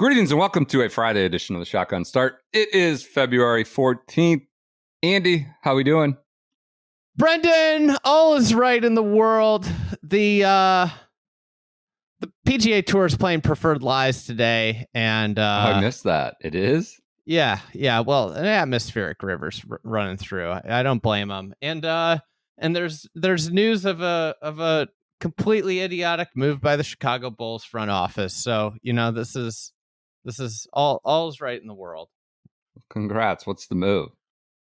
Greetings and welcome to a Friday edition of the Shotgun Start. It is February 14th. Andy, how we doing? Brendan, all is right in the world. The PGA Tour is playing Preferred Lies today, and I missed that. It is? Yeah. Well, an atmospheric river's running through. I don't blame them. And there's news of a completely idiotic move by the Chicago Bulls front office. So this is all's right in the world. Congrats. What's the move?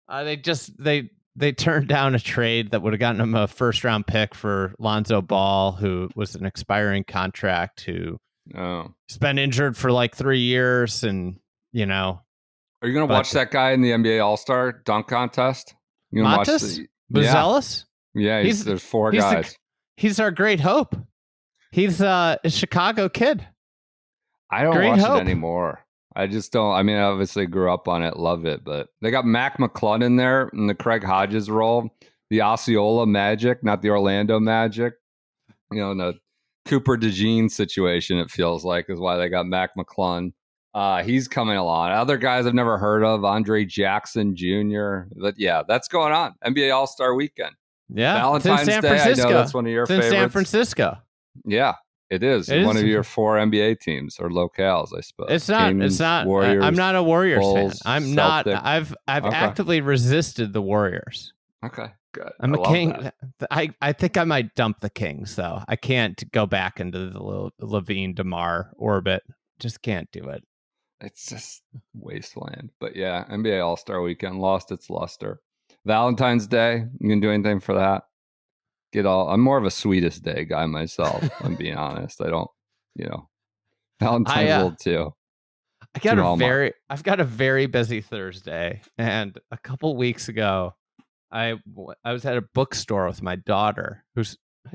They turned down a trade that would have gotten them a first round pick for Lonzo Ball, who was an expiring contract, who's been injured for like 3 years, and Are you going to watch that guy in the NBA All-Star dunk contest? You going to watch Buzelis? Yeah, there's four guys. He's our great hope. He's a Chicago kid. I don't watch it anymore. I just don't. I mean, I obviously grew up on it, love it, but they got Mac McClung in there in the Craig Hodges role, the Osceola Magic, not the Orlando Magic. In the Cooper DeJean situation, it feels like, is why they got Mac McClung. He's coming along. Other guys I've never heard of, Andre Jackson Jr. But yeah, that's going on. NBA All-Star Weekend. Yeah, Valentine's Day. I know that's one of your favorites. In San Francisco. Yeah. It is one of your four NBA teams or locales, I suppose. It's not. Kings, it's not. Warriors, I'm not a Warriors Bulls, fan. I'm Celtics. not. I've actively resisted the Warriors. Okay, good. I'm a King. I think I might dump the Kings, though. I can't go back into the Levine DeMar orbit. Just can't do it. It's just wasteland. But yeah, NBA All-Star Weekend lost its luster. Valentine's Day. You can do anything for that? I'm more of a sweetest day guy myself. I'm being honest. I don't, Valentine's a little too. I've got a very busy Thursday, and a couple weeks ago, I was at a bookstore with my daughter,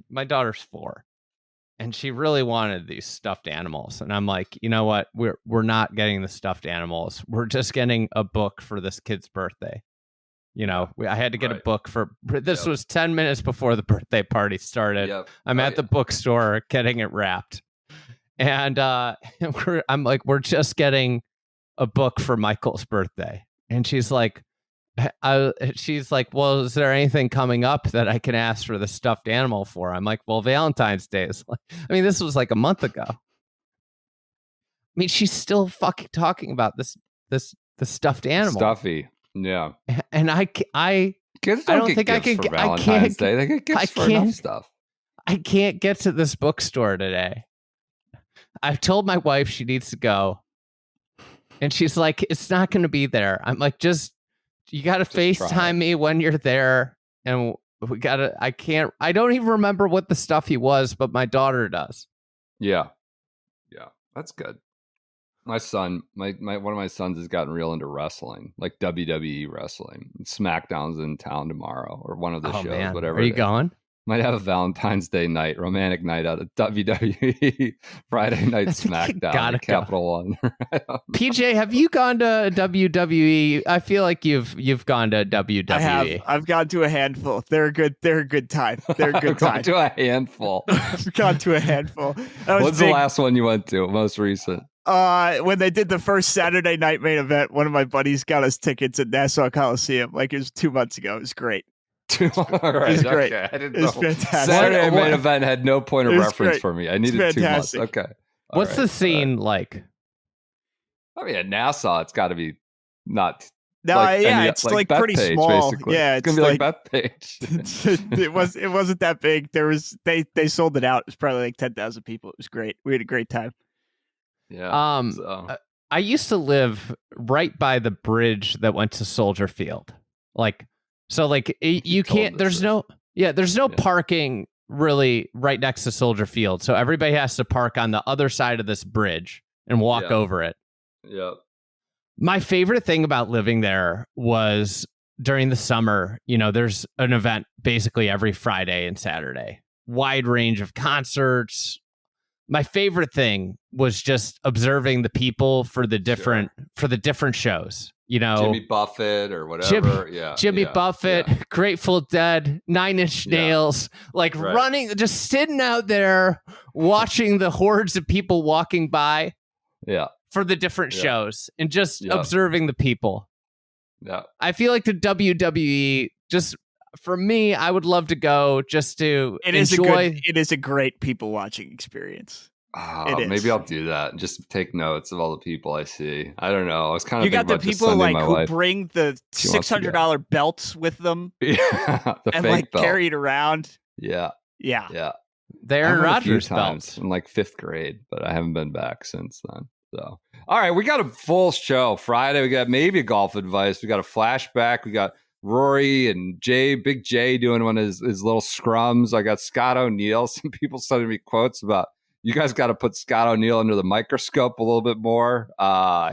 my daughter's 4, and she really wanted these stuffed animals, and I'm like, you know what? We're not getting the stuffed animals. We're just getting a book for this kid's birthday. I had to get a book for this. Was 10 minutes before the birthday party started. Yep. I'm at the bookstore getting it wrapped, and I'm like, we're just getting a book for Michael's birthday, and she's like, well, is there anything coming up that I can ask for the stuffed animal for? I'm like, well, Valentine's Day is this was like a month ago. She's still fucking talking about the stuffed animal. Stuffy. Yeah, and kids I don't think I can for Valentine's Day. They get gifts for enough stuff. I can't get to this bookstore today. I've told my wife she needs to go, and she's like, "It's not going to be there." I'm like, you got to FaceTime me when you're there, and we got to. I don't even remember what the stuffy was, but my daughter does. Yeah, that's good. My son, one of my sons has gotten real into wrestling, like WWE wrestling. SmackDown's in town tomorrow, or one of the shows, man. Whatever. Are you going? Might have a Valentine's Day night, romantic night out of WWE, Friday night SmackDown, at Capital One. PJ, have you gone to WWE? I feel like you've gone to WWE. I have. I've gone to a handful. They're a good time. They're a good time. To a handful. I've gone to a handful. What's the last one you went to? Most recent? When they did the first Saturday night main event, one of my buddies got us tickets at Nassau Coliseum. Like, it was 2 months ago. It was great. All right, it was great. Okay. I didn't know. Fantastic. Saturday main event had no point of reference for me. I needed 2 months. Okay. What's the scene like? At Nassau, it's got to be not. No, it's like pretty Page, small. Basically. Yeah, it's gonna be like Bethpage. It wasn't that big. They sold it out. It was probably like 10,000 people. It was great. We had a great time. Yeah. I used to live right by the bridge that went to Soldier Field. You can't. There's no parking really right next to Soldier Field. So everybody has to park on the other side of this bridge and walk over it. Yep. My favorite thing about living there was during the summer, there's an event basically every Friday and Saturday. Wide range of concerts. My favorite thing was just observing the people for the different shows. Jimmy Buffett or whatever. Jimmy Buffett, Grateful Dead, 9 Inch Nails, running, just sitting out there watching the hordes of people walking by. Yeah. for the different shows and just observing the people. Yeah. I feel like the WWE, just for me, I would love to go just to enjoy. It is a great people watching experience. Maybe I'll do that and just take notes of all the people I see. I don't know. I was kind of you got the people like who wife. bring the $600 belts with them, the and fake like belt. carry it around. Yeah. The Aaron Rodgers belts in like 5th grade, but I haven't been back since then. So, all right, we got a full show Friday. We got maybe golf advice. We got a flashback. We got Rory and Jay, Big Jay doing one of his little scrums. I got Scott O'Neil. Some people sending me quotes about, you guys got to put Scott O'Neil under the microscope a little bit more.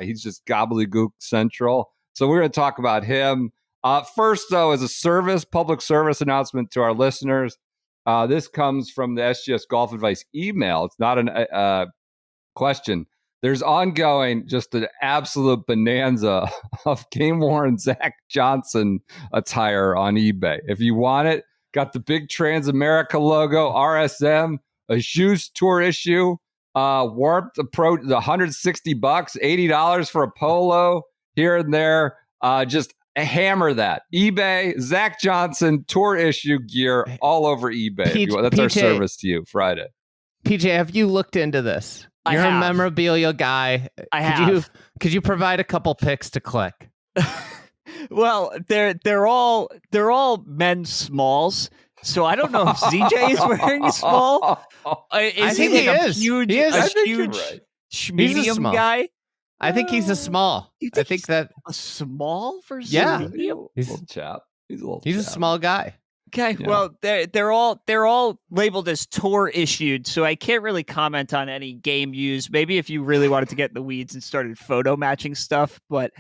He's just gobbledygook central. So we're going to talk about him. First, though, as a public service announcement to our listeners, this comes from the SGS Golf Advice email. It's not a question. There's ongoing just an absolute bonanza of game-worn Zach Johnson attire on eBay. If you want it, got the big Transamerica logo, RSM, a shoes tour issue, warped approach, $160, $80 for a polo here and there. Just hammer that. eBay, Zach Johnson, tour issue gear all over eBay. That's our service to you Friday. PJ, have you looked into this? You're a memorabilia guy. Could you provide a couple pics to click? Well, they're all men's smalls. So I don't know if ZJ is wearing a small. Is he like a huge, medium guy? I think he's a small. I think that a small versus medium. He's a little chap. He's a small guy. Okay, well, they're all labeled as tour issued, so I can't really comment on any game used. Maybe if you really wanted to get in the weeds and started photo matching stuff, but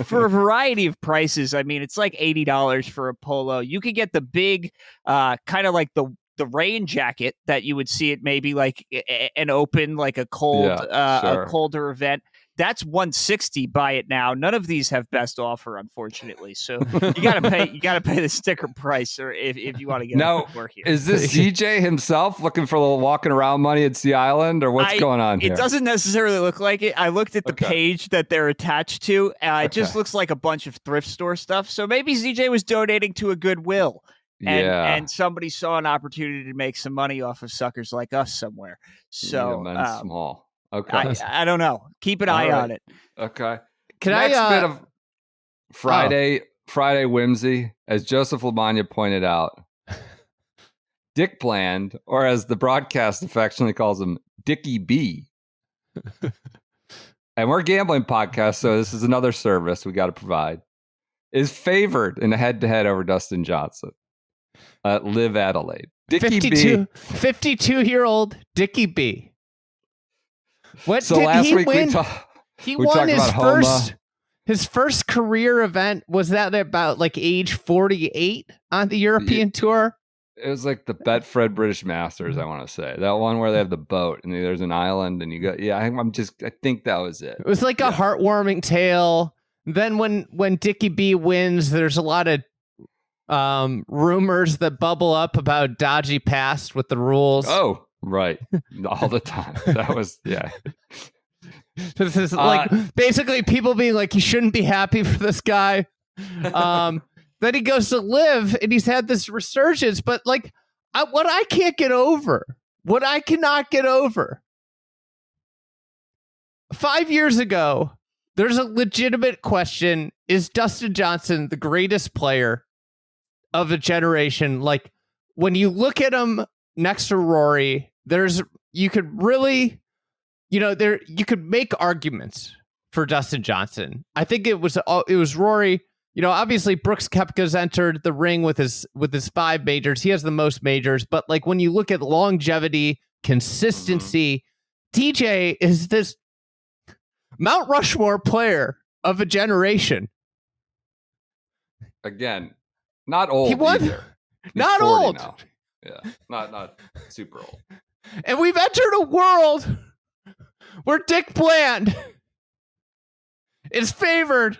for a variety of prices, I mean, it's like $80 for a polo. You could get the big, kind of like the rain jacket that you would see at maybe like an open, like a cold, a colder event. That's $160. Buy it now. None of these have best offer, unfortunately. So you gotta pay the sticker price, or if you want to get work here. Is this ZJ himself looking for a little walking around money at Sea Island, or what's going on here? It doesn't necessarily look like it. I looked at the page that they're attached to. It just looks like a bunch of thrift store stuff. So maybe ZJ was donating to a Goodwill. And somebody saw an opportunity to make some money off of suckers like us somewhere. So small. Okay. I don't know. Keep an eye on it. Okay. Next bit of Friday whimsy, as Joseph Lamagna pointed out, Dick Bland, or as the broadcast affectionately calls him, Dickie B. And we're a gambling podcast, so this is another service we got to provide, is favored in a head-to-head over Dustin Johnson at LIV Adelaide. Dickie B. 52-year-old Dickie B. What so did last he week win? we won about his first career event. Was that about like age 48 on the European Tour? It was like the Betfred British Masters, I want to say. That one where they have the boat and there's an island and you go, I think that was it. It was like a heartwarming tale. Then when Dickie B wins, there's a lot of rumors that bubble up about dodgy past with the rules. Oh, right. All the time. That was, This is like basically people being like, you shouldn't be happy for this guy. Then he goes to LIV and he's had this resurgence, but like what I cannot get over. 5 years ago, there's a legitimate question. Is Dustin Johnson the greatest player of a generation? Like when you look at him next to Rory, you could make arguments for Dustin Johnson. I think it was Rory. Obviously Brooks Koepka's entered the ring with his 5 majors. He has the most majors, but like when you look at longevity, consistency, DJ is this Mount Rushmore player of a generation. Again, not old. He won. Not old. Now. Yeah, not super old. And we've entered a world where Dick Bland is favored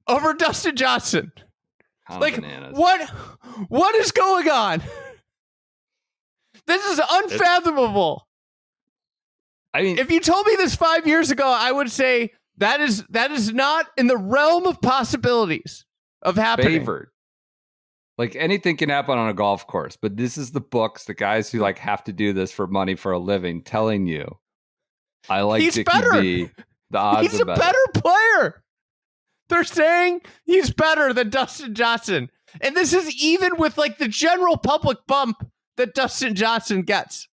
over Dustin Johnson. Like bananas. What is going on? This is unfathomable. I mean, if you told me this 5 years ago, I would say that is not in the realm of possibilities of happening. Favored. Like anything can happen on a golf course, but this is the books, the guys who like have to do this for money for a living, telling you, I like he's Dickie better. B. The odds he's are a better player. They're saying he's better than Dustin Johnson. And this is even with like the general public bump that Dustin Johnson gets.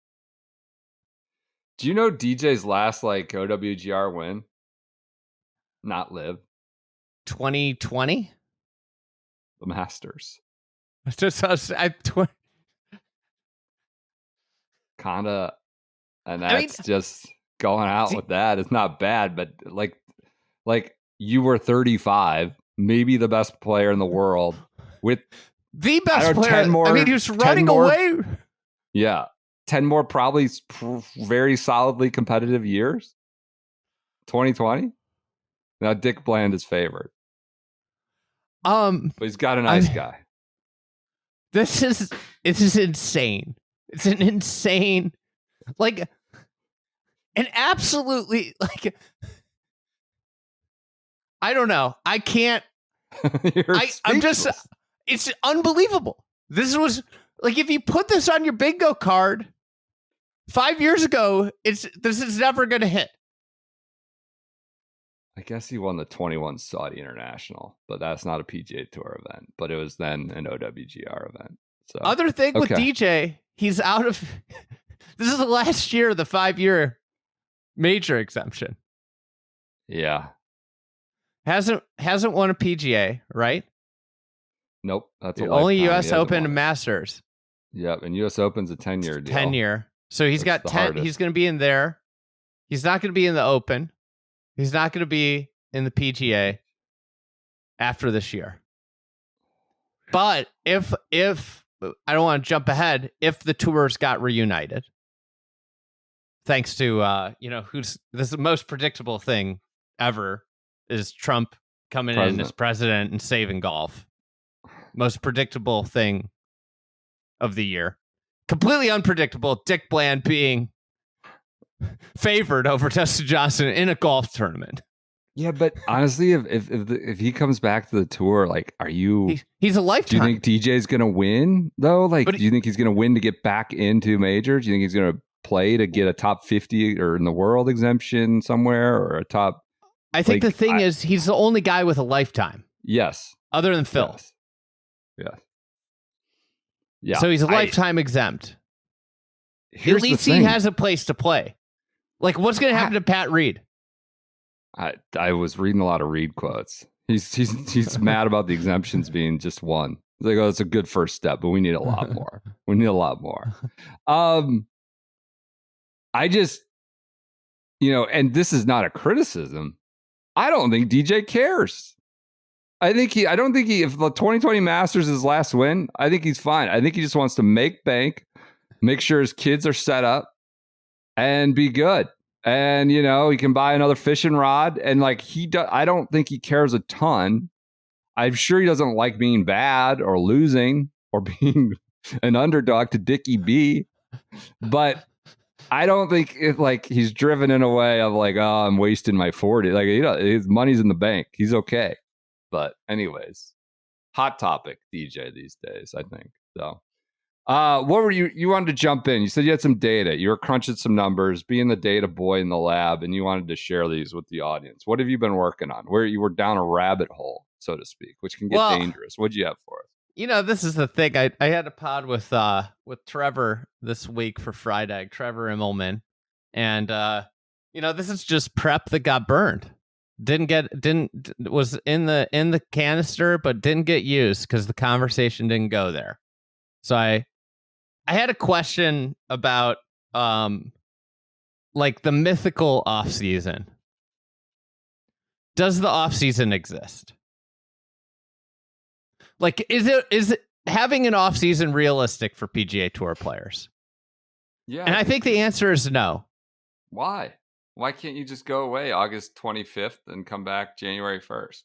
Do you know DJ's last like OWGR win? Not LIV. 2020? The Masters. Kinda, and that's just going out with that. It's not bad, but like you were 35, maybe the best player in the world with the best player. 10 more, I mean, he was running away. Yeah. 10 more probably very solidly competitive years. 2020. Now Dick Bland is favored. But he's got a nice guy. This is insane. It's an insane, like, and absolutely, like, I don't know. I can't. I'm just. It's unbelievable. This was like if you put this on your bingo card 5 years ago, this is never going to hit. I guess he won the 21 Saudi International, but that's not a PGA Tour event. But it was then an OWGR event. So other thing with DJ, he's out of. This is the last year of the 5-year major exemption. Yeah, hasn't won a PGA, right? Nope, that's only U.S. Open and Masters. Yep, and U.S. Open's a 10-year deal. 10-year. So he's got 10. Hardest. He's going to be in there. He's not going to be in the Open. He's not going to be in the PGA after this year. But if I don't want to jump ahead, if the tours got reunited, thanks to this is the most predictable thing ever is Trump coming in as president and saving golf. Most predictable thing of the year. Completely unpredictable. Dick Bland being favored over Dustin Johnson in a golf tournament. Yeah, but honestly, if he comes back to the tour, like, are you? He's a lifetime. Do you think DJ's gonna win though? Like, do you think he's gonna win to get back into majors? Do you think he's gonna play to get a top 50 or in the world exemption somewhere or a top? I think the thing is, he's the only guy with a lifetime. Yes. Other than Phil. Yes. Yeah. So he's a lifetime exempt. At least he has a place to play. Like, what's going to happen to Pat Reed? I was reading a lot of Reed quotes. He's mad about the exemptions being just one. He's like, oh, it's a good first step, but we need a lot more. We need a lot more. I just, and this is not a criticism. I don't think DJ cares. I don't think if the 2020 Masters is his last win, I think he's fine. I think he just wants to make bank, make sure his kids are set up, and be good. And, he can buy another fishing rod. And like I don't think he cares a ton. I'm sure he doesn't like being bad or losing or being an underdog to Dickie B. But I don't think he's driven in a way of like, oh, I'm wasting my 40. Like, his money's in the bank. He's okay. But anyways, hot topic DJ these days, I think. So what were you wanted to jump in? You said you had some data. You were crunching some numbers, being the data boy in the lab, and you wanted to share these with the audience. What have you been working on? Where you were down a rabbit hole, so to speak, which can get dangerous. What'd you have for us? This is the thing. I had a pod with Trevor this week for Friday, Trevor Immelman. And this is just prep that got burned. Was in the canister, but didn't get used because the conversation didn't go there. So I had a question about like the mythical offseason. Does the offseason exist? Like, is it having an offseason realistic for PGA Tour players? Yeah. And I think the answer is no. Why? Why can't you just go away August 25th and come back January 1st?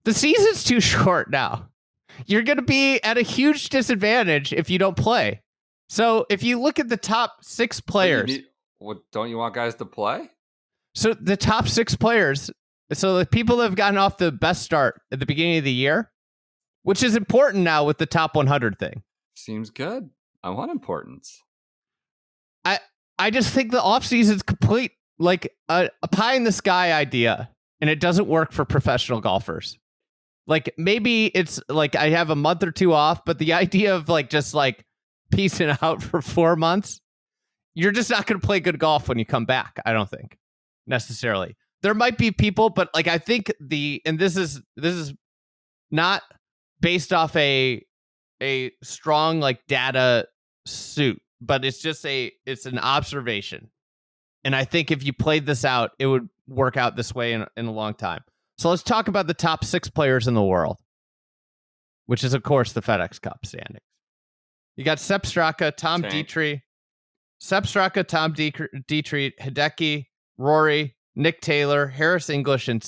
The season's too short now. You're going to be at a huge disadvantage if you don't play. So if you look at the top 6 players, What, don't you want guys to play? So the top 6 players, so the people that have gotten off the best start at the beginning of the year, which is important now with the top 100 thing. Seems good. I want importance. I just think the offseason's complete, like a pie in the sky idea, and it doesn't work for professional golfers. Like maybe it's like I have a month or 2 off, but the idea of like just like peacing out for 4 months, you're just not going to play good golf when you come back. I don't think necessarily. There might be people, but like I think and this is not based off a strong like data suit, but it's an observation. And I think if you played this out, it would work out this way in a long time. So let's talk about the top 6 players in the world, which is, of course, the FedEx Cup standings. You got Sepp Straka, Tom Dietrich, Hideki, Rory, Nick Taylor, Harris English, and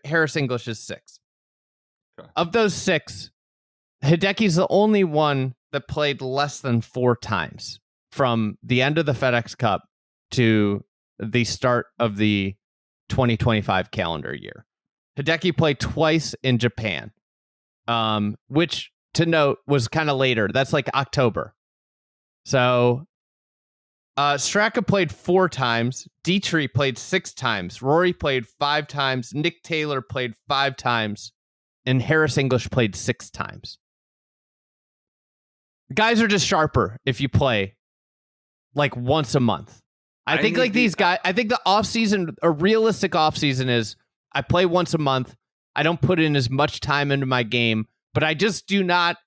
Harris English is 6. Okay. Of those 6, Hideki's the only one that played less than 4 times from the end of the FedEx Cup to the start of the 2025 calendar year. Hideki played twice in Japan, which, to note, was kind of later. That's like October. So Straka played 4 times. Dietrich played 6 times. Rory played 5 times. Nick Taylor played 5 times. And Harris English played 6 times. Guys are just sharper if you play like once a month. I think like these guys, I think the offseason, a realistic offseason is I play once a month. I don't put in as much time into my game, but I just do not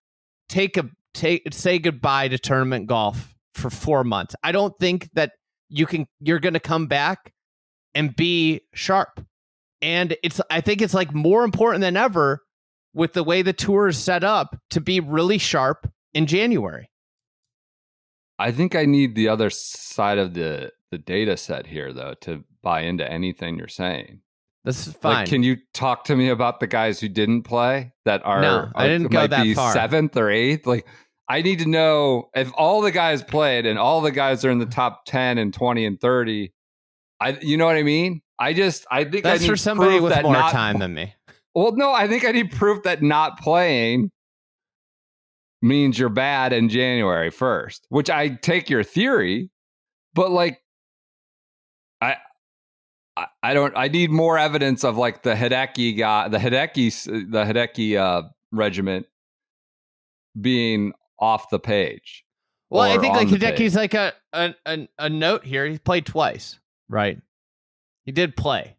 say goodbye to tournament golf for 4 months. I don't think that you're going to come back and be sharp. And I think it's like more important than ever with the way the tour is set up to be really sharp in January. I think I need the other side of the data set here, though, to buy into anything you're saying. This is fine. Like, can you talk to me about the guys who didn't play that I didn't go that far. 7th or 8th? Like, I need to know if all the guys played and all the guys are in the top 10 and 20 and 30. You know what I mean? I think that's I need for somebody with more time than me. Well, no, I think I need proof that not playing means you're bad in January 1st, which I take your theory, but like, I need more evidence of like the Hideki guy, the Hideki regiment being off the page. Well, I think like Hideki's like a note here. He played twice, right? He did play.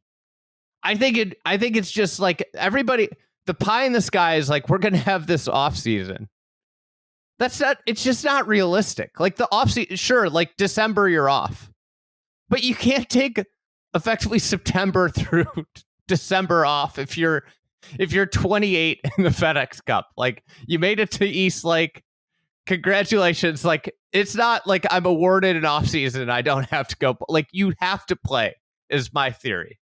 I think it's just like everybody, the pie in the sky is like, we're going to have this off season. It's just not realistic. Like the off season, sure, like December you're off, but you can't take effectively September through December off if you're 28 in the FedEx Cup. Like you made it to East Lake. Congratulations. Like it's not like I'm awarded an off season. I don't have to go. Like you have to play is my theory.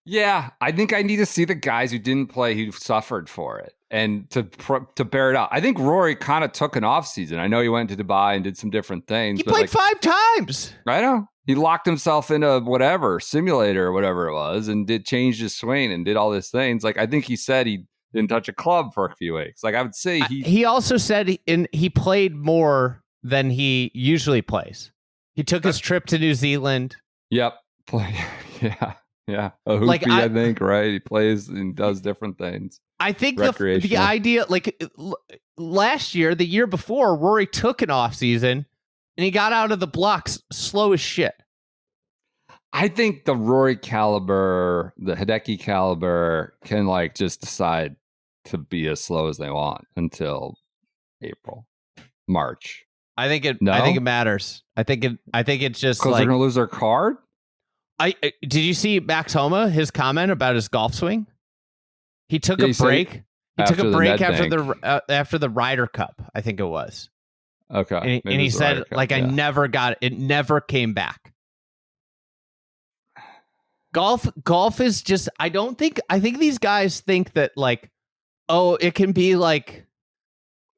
Yeah, I think I need to see the guys who didn't play who suffered for it and to bear it out. I think Rory kind of took an off season. I know he went to Dubai and did some different things. He played like, 5 times. I know. He locked himself in a whatever simulator or whatever it was and changed his swing and did all these things. Like I think he said he didn't touch a club for a few weeks. Like I would say he also said he played more than he usually plays. He took his trip to New Zealand. Yep. Yeah. A hoopy, like I think, right? He plays and does different things. I think the idea, like last year, the year before, Rory took an off season and he got out of the blocks slow as shit. I think the Rory caliber, the Hideki caliber can like just decide to be as slow as they want until April, March. I think it matters. I think it's just because they're gonna lose their card. Did you see Max Homa, his comment about his golf swing? He took a break. He took a break after the Ryder Cup, I think it was. Okay. And he said, like, I never got it. It never came back. Golf is just, I think these guys think that, like, oh, it can be like.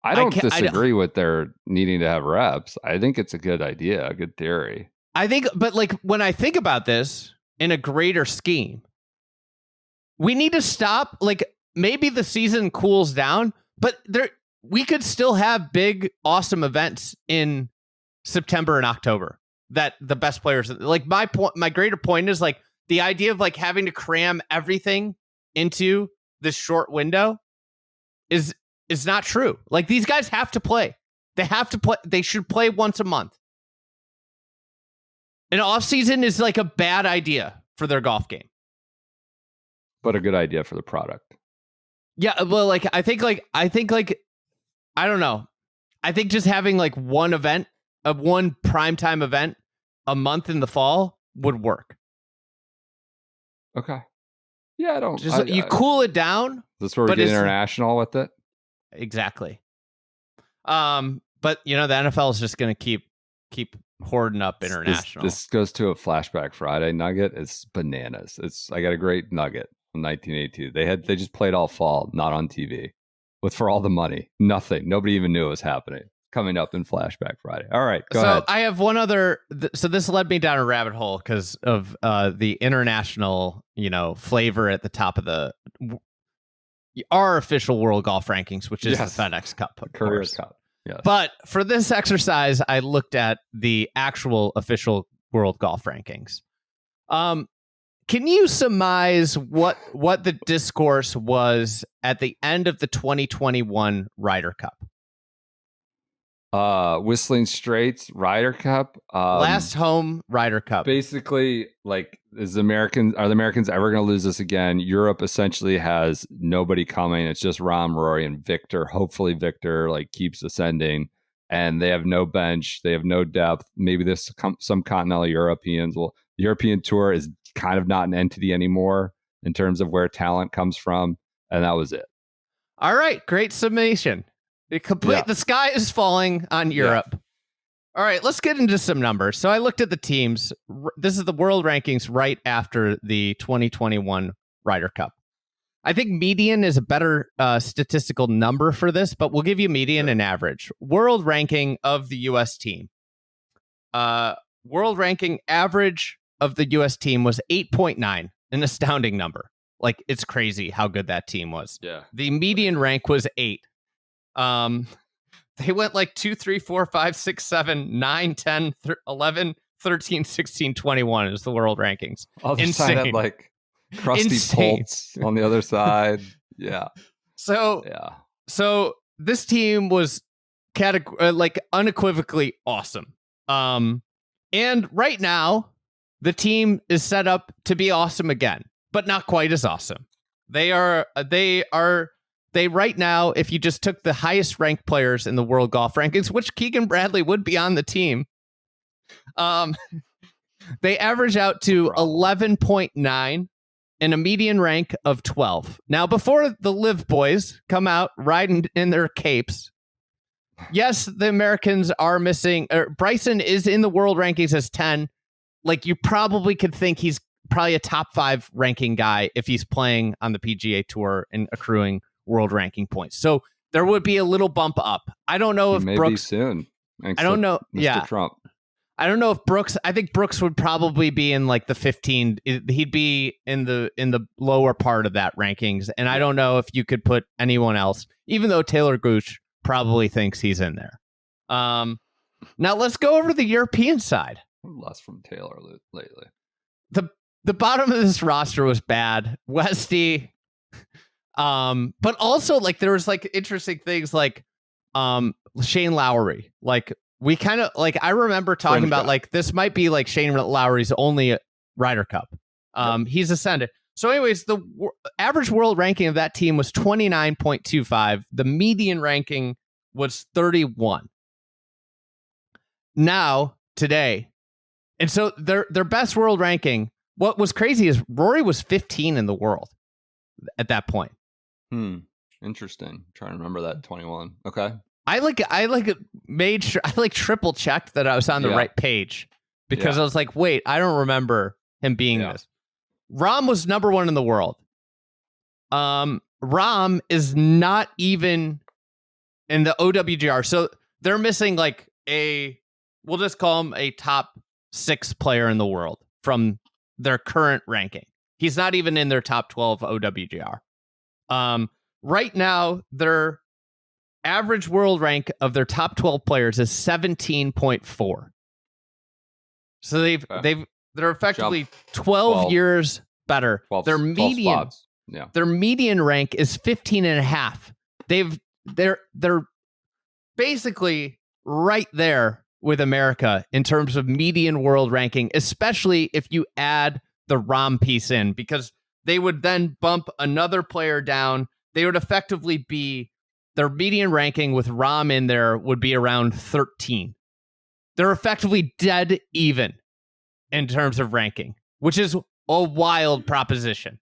I don't disagree with their needing to have reps. I think it's a good idea, a good theory. but like when I think about this in a greater scheme, we need to stop. Like maybe the season cools down, but we could still have big, awesome events in September and October that the best players, like my greater point is like the idea of like having to cram everything into this short window is not true. Like these guys have to play. They have to play. They should play once a month. An off season is like a bad idea for their golf game, but a good idea for the product. Yeah, well, like I think I don't know. I think just having like one primetime event a month in the fall would work. Okay. Yeah, I don't. You cool it down. This is where we get international with it. Exactly. But you know the NFL is just going to keep hoarding up international. This goes to a Flashback Friday nugget. It's bananas. I got a great nugget from 1982. They just played all fall, not on TV, for all the money. Nothing. Nobody even knew it was happening. Coming up in Flashback Friday. All right, go ahead. I have one other. So this led me down a rabbit hole because of the international, flavor at the top of our official World Golf Rankings, which is the FedEx Cup, of Courier course. Cup. Yes. But for this exercise, I looked at the actual official World Golf Rankings. Can you surmise what the discourse was at the end of the 2021 Ryder Cup? Whistling Straits Ryder Cup. Last home Ryder Cup. Basically, like, are the Americans ever going to lose this again? Europe essentially has nobody coming. It's just Rahm, Rory, and Victor. Hopefully Victor keeps ascending, and they have no bench. They have no depth. Maybe there's some continental Europeans. Well, the European Tour is kind of not an entity anymore in terms of where talent comes from, and that was it. All right, great summation. The sky is falling on Europe. Yeah. All right, let's get into some numbers. So I looked at the teams. This is the world rankings right after the 2021 Ryder Cup. I think median is a better statistical number for this, but we'll give you median and average. World ranking of the U.S. team. World ranking average of the U.S. team was 8.9, an astounding number. Like, it's crazy how good that team was. Yeah. The median rank was 8. They went 2, 3, 4, 5, 6, 7, 9, 10, 11, 13, 16, 21 is the world rankings. Other side had crusty Polts on the other side. Yeah. So this team was unequivocally awesome. And right now the team is set up to be awesome again, but not quite as awesome. They right now, if you just took the highest ranked players in the world golf rankings, which Keegan Bradley would be on the team, they average out to 11.9 and a median rank of 12. Now, before the LIV boys come out riding in their capes, yes, the Americans are missing. Bryson is in the world rankings as 10. You probably could think he's probably a top 5 ranking guy if he's playing on the PGA Tour and accruing world ranking points. So there would be a little bump up. I don't know if Brooks soon. I don't know. Mr. Yeah. Trump. I don't know if Brooks. I think Brooks would probably be in the 15. He'd be in the lower part of that rankings. And I don't know if you could put anyone else, even though Taylor Gooch probably thinks he's in there. Now let's go over to the European side. Less from Taylor lately. The bottom of this roster was bad. Westy. But also there was interesting things Shane Lowry. We kind of I remember talking about this might be Shane Lowry's only Ryder Cup. He's ascended. So anyways, the average world ranking of that team was 29.25. The median ranking was 31. Now, today. And so their best world ranking, what was crazy is Rory was 15 in the world at that point. Interesting. I'm trying to remember that 21. Okay. I made sure I triple checked that I was on the right page because I was wait, I don't remember him being this. Rahm was number 1 in the world. Rahm is not even in the OWGR. So they're missing we'll just call him a top sixth player in the world from their current ranking. He's not even in their top 12 OWGR. Right now, their average world rank of their top 12 players is 17.4. So they're effectively 12 years better. 12, their median their median rank is 15 and a half. They're basically right there with America in terms of median world ranking, especially if you add the Rahm piece in, because they would then bump another player down. They would effectively be, their median ranking with Rahm in there would be around 13. They're effectively dead even in terms of ranking, which is a wild proposition.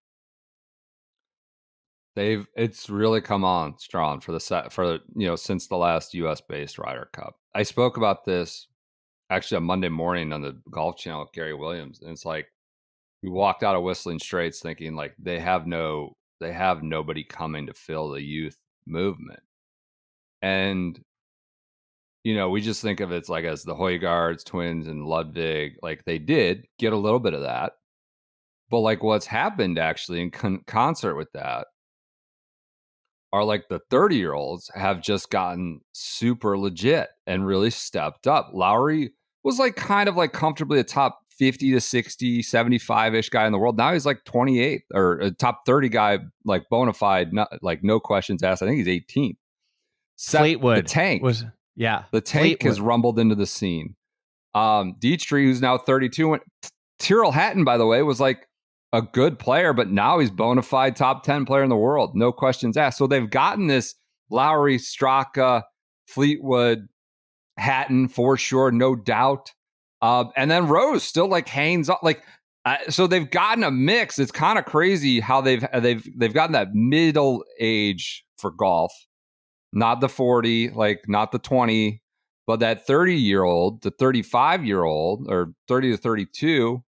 It's really come on strong for since the last US based Ryder Cup. I spoke about this actually on Monday morning on the Golf Channel with Gary Williams, and it's like we walked out of Whistling Straits thinking like they have nobody coming to fill the youth movement. And we just think of it like as the Højgaards, Twins, and Ludwig, like they did get a little bit of that. But like what's happened actually in concert with that are like the 30-year-olds have just gotten super legit and really stepped up. Lowry was like kind of like comfortably a top 50 to 60, 75-ish guy in the world. Now he's like 28 or a top 30 guy, like bona fide, like no questions asked. I think he's 18th. Fleetwood. The tank. The tank Fleetwood has rumbled into the scene. Dietrich, who's now 32. Tyrrell Hatton, by the way, was like a good player, but now he's bona fide top 10 player in the world. No questions asked. So they've gotten this Lowry, Straka, Fleetwood, Hatton for sure, no doubt. And then Rose still like hangs up. So they've gotten a mix. It's kind of crazy how they've gotten that middle age for golf. Not the 40, like not the 20, but that 30-year-old, the 35-year-old, or 30 to 32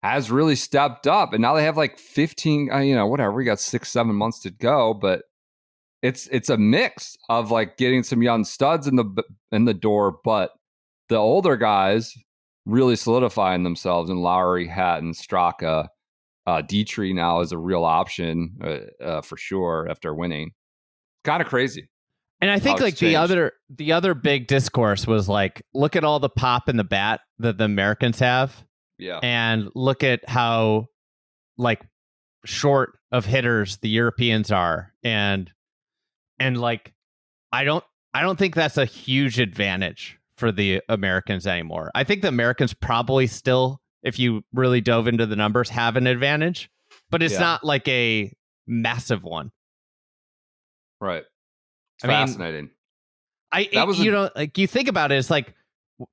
has really stepped up. And now they have like 15, whatever. We got 6-7 months to go, but it's a mix of like getting some young studs in the door, but the older guys really solidifying themselves in Lowry, Hatton, Straka. Dietrich now is a real option for sure after winning. Kind of crazy. And I think like the other big discourse was like, look at all the pop in the bat that the Americans have. Yeah. And look at how like short of hitters the Europeans are. And like I don't think that's a huge advantage for the Americans anymore. I think the Americans probably still, if you really dove into the numbers, have an advantage, but it's not like a massive one. Right. It's fascinating. You think about it, it's like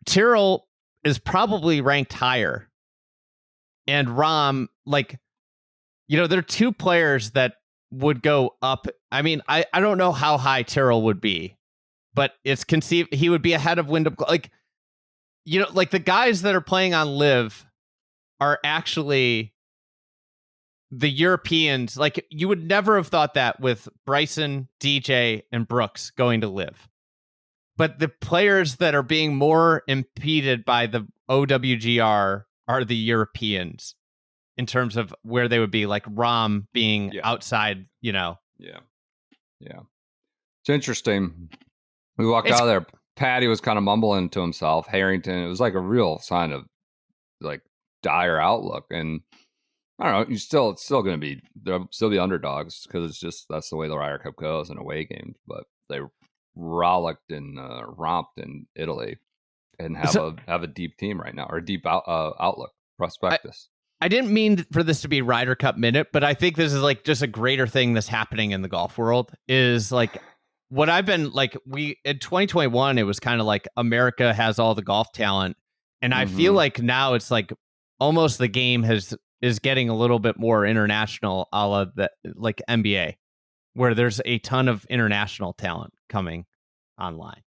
Tyrrell is probably ranked higher, and Rahm, like, there are two players that would go up. I mean, I don't know how high Tyrrell would be, but it's conceived he would be ahead of Wyndham. Like, like the guys that are playing on LIV are actually the Europeans. Like, you would never have thought that with Bryson, DJ, and Brooks going to LIV. But the players that are being more impeded by the OWGR are the Europeans in terms of where they would be, like Rahm being outside, Yeah. It's interesting. We walked out of there. Patty was kind of mumbling to himself. Harrington, it was like a real sign of like dire outlook. And I don't know, it's still going to be, there'll still be underdogs because it's just, that's the way the Ryder Cup goes in away games. But they rollicked and romped in Italy and have a deep team right now, or a deep outlook prospectus. I didn't mean for this to be Ryder Cup minute, but I think this is like just a greater thing that's happening in the golf world is like what I've been like, in 2021, it was kind of like America has all the golf talent. And I feel like now it's like almost the game is getting a little bit more international, a la the like NBA, where there's a ton of international talent coming online.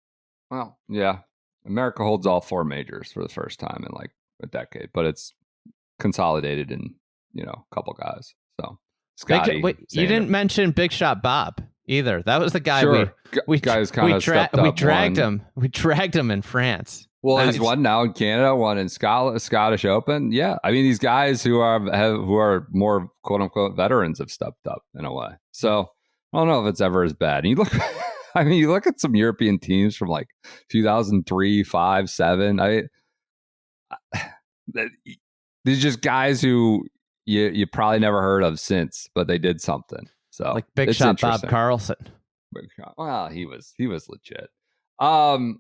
Well, yeah. America holds all four majors for the first time in like a decade, but it's consolidated in, a couple guys. So Scotty, you didn't mention Big Shot Bob either. That was the guy we dragged him. We dragged him in France. Well, he's won now in Canada, won in Scottish Open. Yeah, I mean, these guys who are more quote unquote veterans have stepped up in a way. So I don't know if it's ever as bad. And you look, I mean, you look at some European teams from like 2003, 5, 7. These just guys who you probably never heard of since, but they did something. So like big shot Bob Carlson. Big shot. Well, he was legit.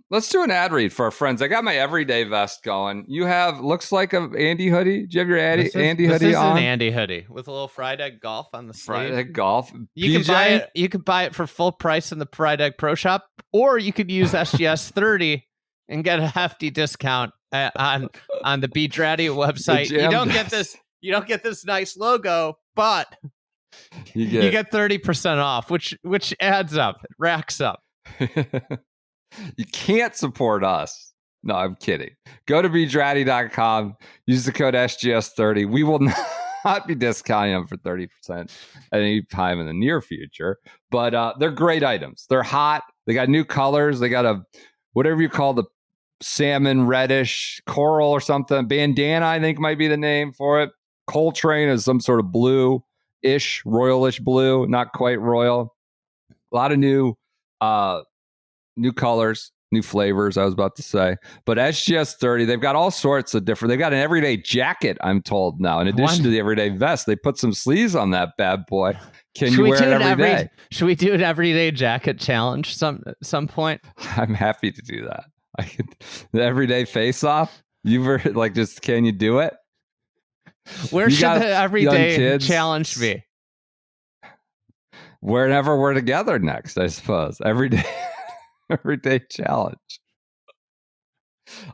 Let's do an ad read for our friends. I got my everyday vest going. You have looks like a Andy hoodie. Do you have your Andy hoodie on? This is an Andy hoodie with a little Fried Egg Golf on the sleeve. Fried Egg Golf. You can buy it. You can buy it for full price in the Fried Egg Pro Shop, or you could use SGS 30 and get a hefty discount on the B Draddy website. You don't get this. You don't get this nice logo, but you get 30% off, which adds up. It racks up. You can't support us. No, I'm kidding. Go to bdraddy.com. Use the code SGS30. We will not be discounting them for 30% at any time in the near future. But they're great items. They're hot. They got new colors. They got a, whatever you call the salmon, reddish, coral or something. Bandana, I think, might be the name for it. Coltrane is some sort of blue-ish, royalish blue. Not quite royal. A lot of new colors, new flavors, I was about to say. But SGS 30, they've got all sorts of different. They've got an everyday jacket, I'm told now. In addition to the everyday vest, they put some sleeves on that bad boy. Can you wear it every day? Should we do an everyday jacket challenge some point? I'm happy to do that. The everyday face off. You were like, just can you do it? Where should the everyday challenge be? Wherever we're together next, I suppose. Everyday challenge.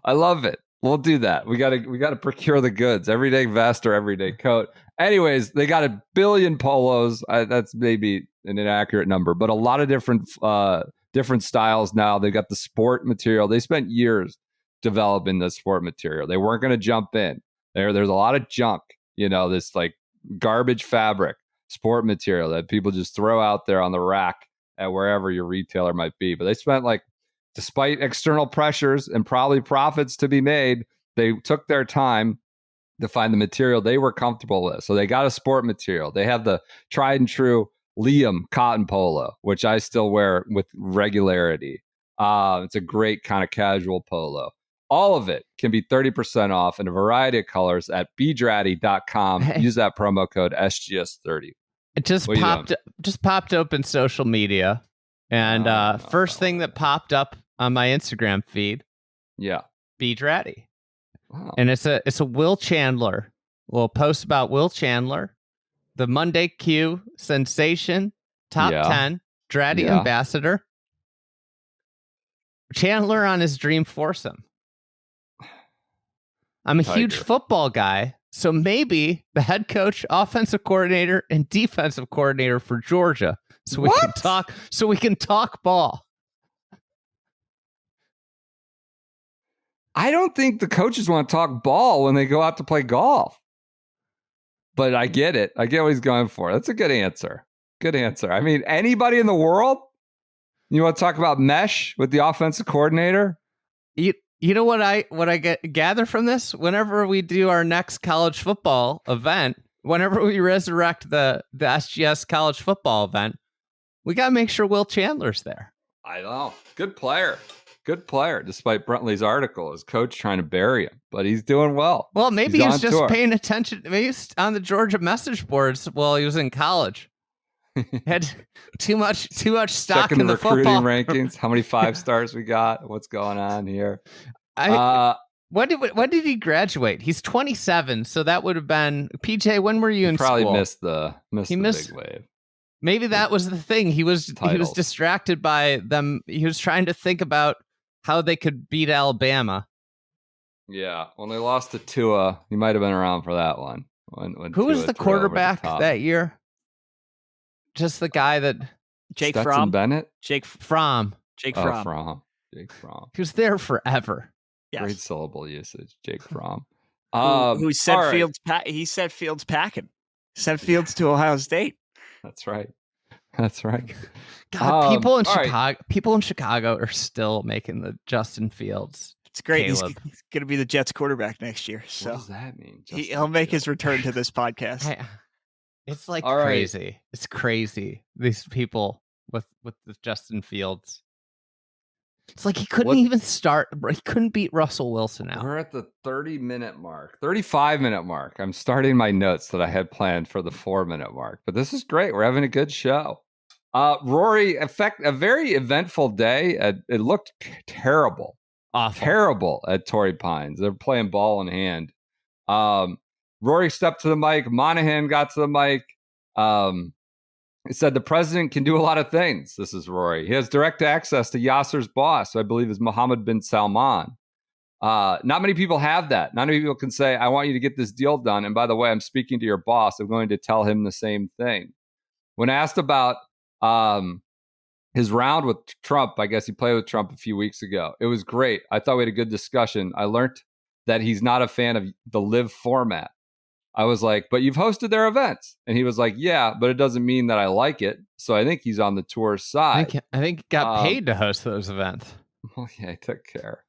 I love it. We'll do that. We gotta procure the goods. Everyday vest or everyday coat. Anyways, they got 1 billion polos. That's maybe an inaccurate number, but a lot of different styles now. They got the sport material. They spent years developing the sport material. They weren't going to jump in. There's a lot of junk, this like garbage fabric sport material that people just throw out there on the rack at wherever your retailer might be. But they spent despite external pressures and probably profits to be made, they took their time to find the material they were comfortable with. So they got a sport material. They have the tried and true Liam cotton polo, which I still wear with regularity. It's a great kind of casual polo. All of it can be 30% off in a variety of colors at bdraddy.com. Use that promo code SGS30. It just popped open social media, and first thing that popped up on my Instagram feed, B Draddy, and it's a Will Chandler. We'll post about Will Chandler, the Monday Q sensation, top 10 Draddy ambassador. Chandler on his dream foursome. I'm a huge football guy, so maybe the head coach, offensive coordinator, and defensive coordinator for Georgia, so we can talk ball. I don't think the coaches want to talk ball when they go out to play golf. But I get it. I get what he's going for. That's a good answer. Good answer. I mean, anybody in the world? You want to talk about mesh with the offensive coordinator? You know what I gather from this? Whenever we do our next college football event, whenever we resurrect the SGS college football event, we got to make sure Will Chandler's there. I know. Good player. Good player, despite Brentley's article. His coach trying to bury him, but he's doing well. Well, maybe he's just paying attention. Maybe he's on the Georgia message boards while he was in college. Had too much stock checking in the recruiting football rankings. How many 5 stars we got? What's going on here? When did he graduate? He's 27, so that would have been PJ. When were you in probably school? missed the big wave. Maybe that was the thing. He was distracted by them. He was trying to think about how they could beat Alabama. Yeah, when they lost to Tua, he might have been around for that one. Who was the quarterback that year? Just the guy that Jake Stetson Fromm. Bennett? Jake Fromm. Jake Fromm. He was there forever. Yes. Great syllable usage, Jake Fromm. Who said Fields? He said Fields packing. Sent Fields to Ohio State. That's right. God, people in Chicago are still making the Justin Fields It's great. Caleb. He's going to be the Jets quarterback next year. So what does that mean? He'll make his return to this podcast. It's like All crazy. Right. It's crazy. These people with the Justin Fields. It's like he couldn't even start. He couldn't beat Russell Wilson out. We're at the 30-minute mark, 35-minute mark. I'm starting my notes that I had planned for the 4-minute mark. But this is great. We're having a good show. Rory, a very eventful day. It looked terrible. Awful. Terrible at Torrey Pines. They're playing ball in hand. Rory stepped to the mic. Monahan got to the mic. He said the president can do a lot of things. This is Rory. He has direct access to Yasser's boss, who I believe is Mohammed bin Salman. Not many people have that. Not many people can say, I want you to get this deal done. And by the way, I'm speaking to your boss. I'm going to tell him the same thing. When asked about his round with Trump, I guess he played with Trump a few weeks ago. It was great. I thought we had a good discussion. I learned that he's not a fan of the LIV format. I was like, but you've hosted their events. And he was like, yeah, but it doesn't mean that I like it. So I think he's on the tour side. I think he got paid to host those events. Well, yeah, he took care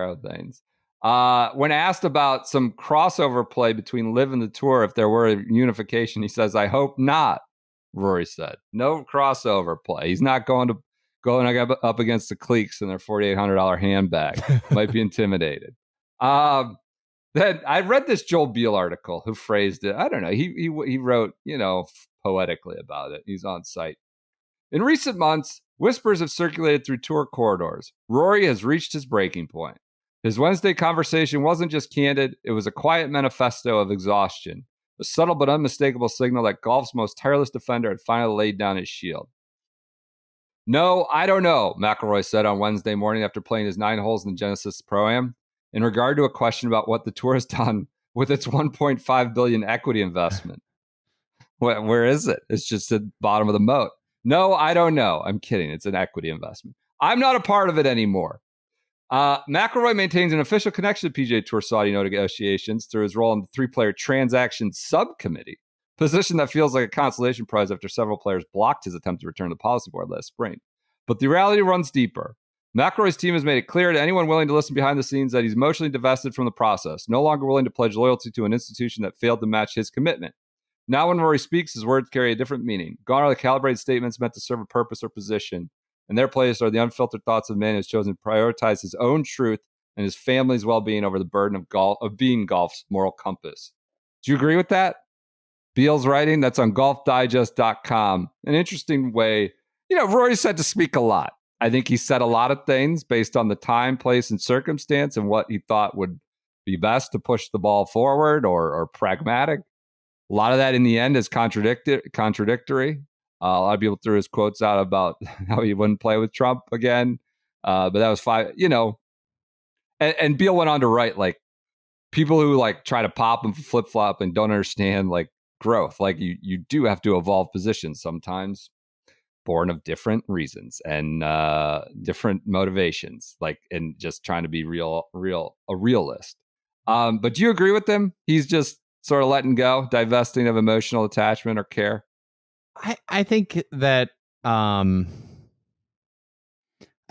of things. When asked about some crossover play between LIV and the tour, if there were a unification, he says, I hope not, Rory said. No crossover play. He's not going up against the cliques in their $4,800 handbag. Might be intimidated. Then I read this Joel Beal article who phrased it. I don't know. He wrote, poetically about it. He's on site. In recent months, whispers have circulated through tour corridors. Rory has reached his breaking point. His Wednesday conversation wasn't just candid. It was a quiet manifesto of exhaustion, a subtle but unmistakable signal that golf's most tireless defender had finally laid down his shield. No, I don't know, McIlroy said on Wednesday morning after playing his 9 holes in the Genesis Pro-Am. In regard to a question about what the tour has done with its $1.5 billion equity investment. Where is it? It's just at the bottom of the moat. No, I don't know. I'm kidding. It's an equity investment. I'm not a part of it anymore. McIlroy maintains an official connection to PGA Tour Saudi negotiations through his role in the 3-player transaction subcommittee, position that feels like a consolation prize after several players blocked his attempt to return to the policy board last spring. But the reality runs deeper. McIlroy's team has made it clear to anyone willing to listen behind the scenes that he's emotionally divested from the process, no longer willing to pledge loyalty to an institution that failed to match his commitment. Now when Rory speaks, his words carry a different meaning. Gone are the calibrated statements meant to serve a purpose or position, and their place are the unfiltered thoughts of a man who has chosen to prioritize his own truth and his family's well-being over the burden of being golf's moral compass. Do you agree with that? Beal's writing, that's on golfdigest.com. An interesting way. Rory's said to speak a lot. I think he said a lot of things based on the time, place, and circumstance and what he thought would be best to push the ball forward or pragmatic. A lot of that in the end is contradictory. A lot of people threw his quotes out about how he wouldn't play with Trump again. But that was 5, and Beal went on to write, like, people who try to pop and flip-flop and don't understand growth. You do have to evolve positions sometimes, born of different reasons and different motivations, and just trying to be a realist. But do you agree with him? He's just sort of letting go, divesting of emotional attachment or care. I think that I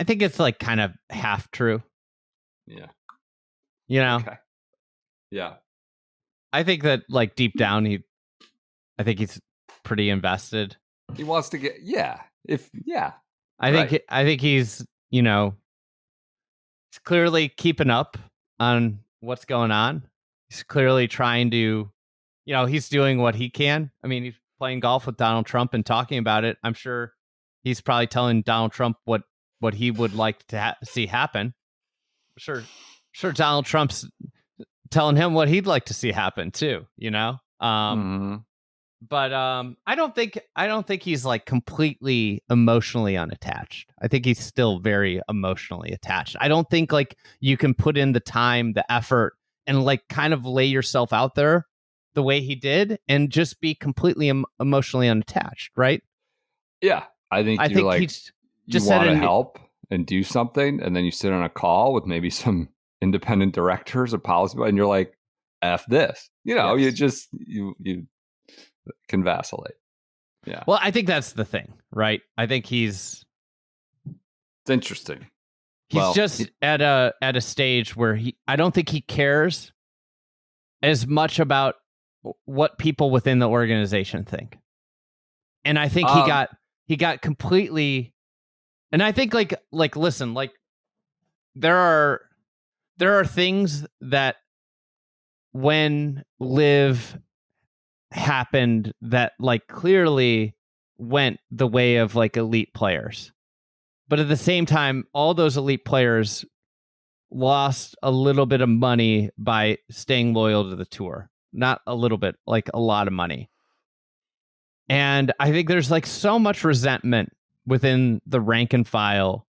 think it's kind of half true. Yeah. Okay. Yeah. I think that deep down I think he's pretty invested. He wants to get I think he's he's clearly keeping up on what's going on. He's clearly trying to he's doing what he can. I mean, he's playing golf with Donald Trump and talking about it. I'm sure he's probably telling Donald Trump what he would like to see happen. Sure Donald Trump's telling him what he'd like to see happen too, But I don't think he's completely emotionally unattached. I think he's still very emotionally attached. I don't think you can put in the time, the effort, and kind of lay yourself out there the way he did and just be completely emotionally unattached, right? Yeah, I think he's just you want to help and do something, and then you sit on a call with maybe some independent directors or policy, and you're like, F this. Yes. You just you can vacillate. Yeah. Well, I think that's the thing, right? I think it's interesting. He's just at a stage where I don't think he cares as much about what people within the organization think. And I think he got completely, and I think like listen, like there are things that when LIV happened that like clearly went the way of like elite players. But at the same time, all those elite players lost a little bit of money by staying loyal to the tour. Not a little bit, like a lot of money. And I think there's like so much resentment within the rank and file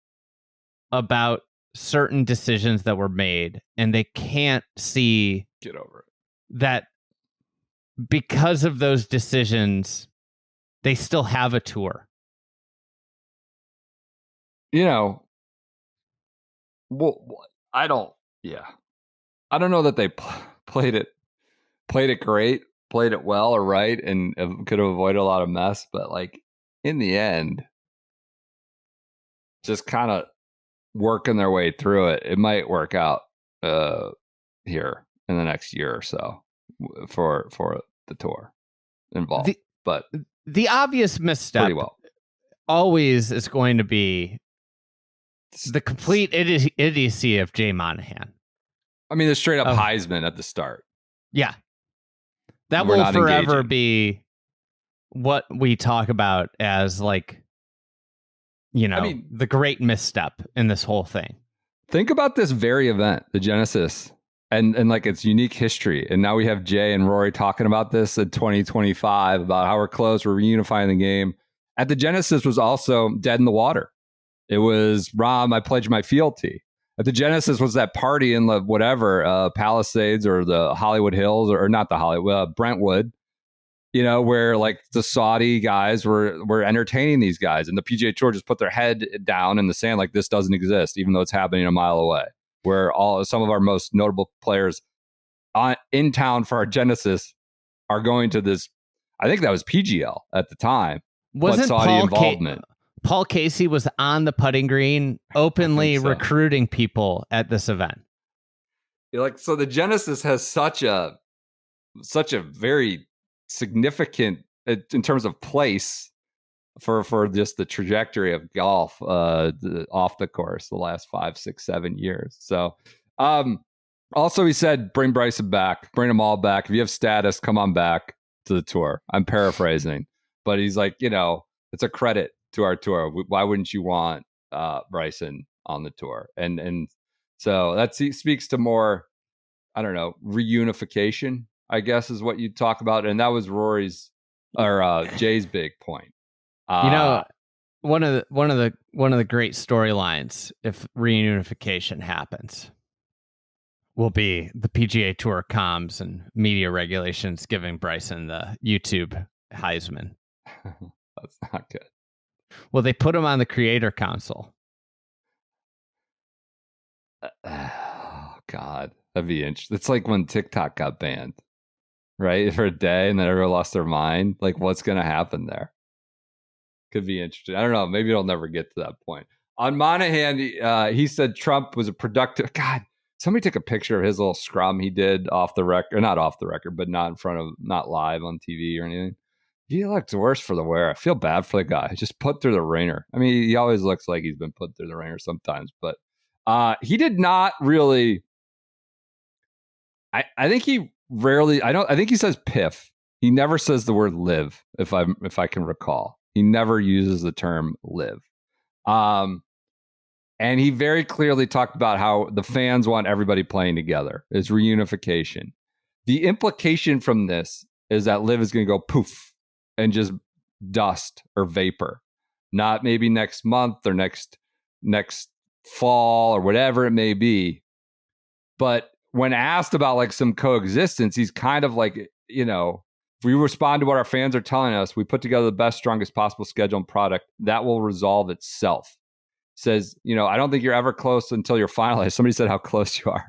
about certain decisions that were made, and they can't get over it. That because of those decisions, they still have a tour. You know, I don't know that they played it great, played it well or right, and could have avoided a lot of mess. But like in the end, just kind of working their way through it. It might work out here in the next year or so for the tour involved. But the obvious misstep always is going to be the complete idiocy of Jay Monahan. I mean, the straight up Heisman at the start. Yeah. That will forever be what we talk about as like, you know, the great misstep in this whole thing. Think about this very event, the Genesis, and like its unique history. And now we have Jay and Rory talking about this in 2025, about how we're close, we're reunifying the game. At the Genesis was also Dead in the Water. It was Rom, I Pledge My Fealty. At the Genesis was that party in the whatever, Palisades or the Hollywood Hills, or not the Hollywood, Brentwood, you know, where like the Saudi guys were entertaining these guys, and the PGA Tour just put their head down in the sand like this doesn't exist, even though it's happening a mile away, where some of our most notable players in town for our Genesis are going to this. I think that was PGL at the time. Wasn't Saudi involvement? Paul Casey was on the putting green openly recruiting people at this event. Like, so the Genesis has such a very significant in terms of place for just the trajectory of golf off the course the last 5, 6, 7 years. So also he said, bring Bryson back, bring them all back. If you have status, come on back to the tour. I'm paraphrasing, but he's like, you know, it's a credit to our tour. Why wouldn't you want Bryson on the tour? And so that speaks to more, I don't know, reunification, I guess is what you talk about. And that was Rory's or Jay's big point. You know, one of the great storylines if reunification happens will be the PGA Tour comms and media regulations giving Bryson the YouTube Heisman. That's not good. Well, they put him on the Creator Council. Oh, God. That'd be interesting. It's like when TikTok got banned, right? For a day, and then everyone lost their mind. Like, what's going to happen there? Could be interesting. I don't know. Maybe it'll never get to that point. On Monahan, he said Trump was a productive... God, somebody took a picture of his little scrum he did off the record. Not off the record, but not live on TV or anything. He looks worse for the wear. I feel bad for the guy. He just put through the ringer. I mean, he always looks like he's been put through the ringer sometimes, but he did not really. I think he rarely. I think he says PIF. He never says the word live. If I can recall, he never uses the term live. And he very clearly talked about how the fans want everybody playing together. It's reunification. The implication from this is that LIV is going to go poof and just dust or vapor, not maybe next month or next fall or whatever it may be. But when asked about like some coexistence, he's kind of like, you know, if we respond to what our fans are telling us, we put together the best, strongest possible schedule and product that will resolve itself. Says, you know, I don't think you're ever close until you're finalized. Somebody said how close you are.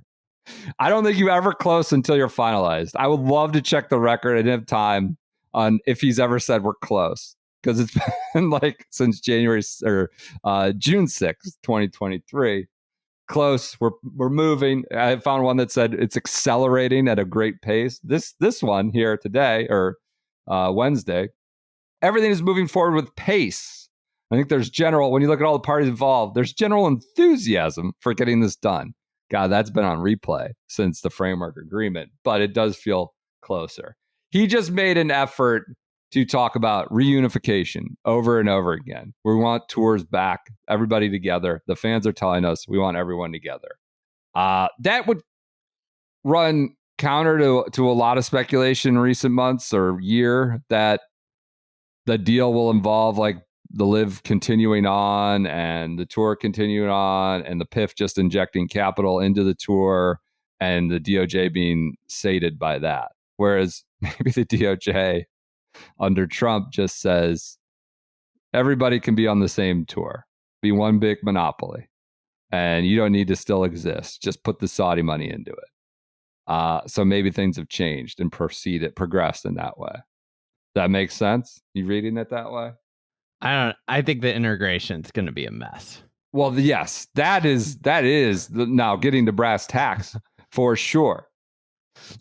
I don't think you're ever close until you're finalized. I would love to check the record. I didn't have time on if he's ever said we're close, because it's been like since June 6th, 2023. close. We're moving. I found one that said it's accelerating at a great pace. This one here today or Wednesday, everything is moving forward with pace. I think there's when you look at all the parties involved, there's general enthusiasm for getting this done. God, that's been on replay since the framework agreement, but it does feel closer. He just made an effort to talk about reunification over and over again. We want tours back, everybody together. The fans are telling us we want everyone together. That would run counter to a lot of speculation in recent months or year that the deal will involve like the LIV continuing on and the tour continuing on and the PIF just injecting capital into the tour and the DOJ being sated by that. Whereas maybe the DOJ under Trump just says everybody can be on the same tour, be one big monopoly, and you don't need to still exist. Just put the Saudi money into it. So maybe things have changed and progressed in that way. That makes sense? You reading it that way? I think the integration is going to be a mess. Well, yes, that is now getting to brass tacks for sure.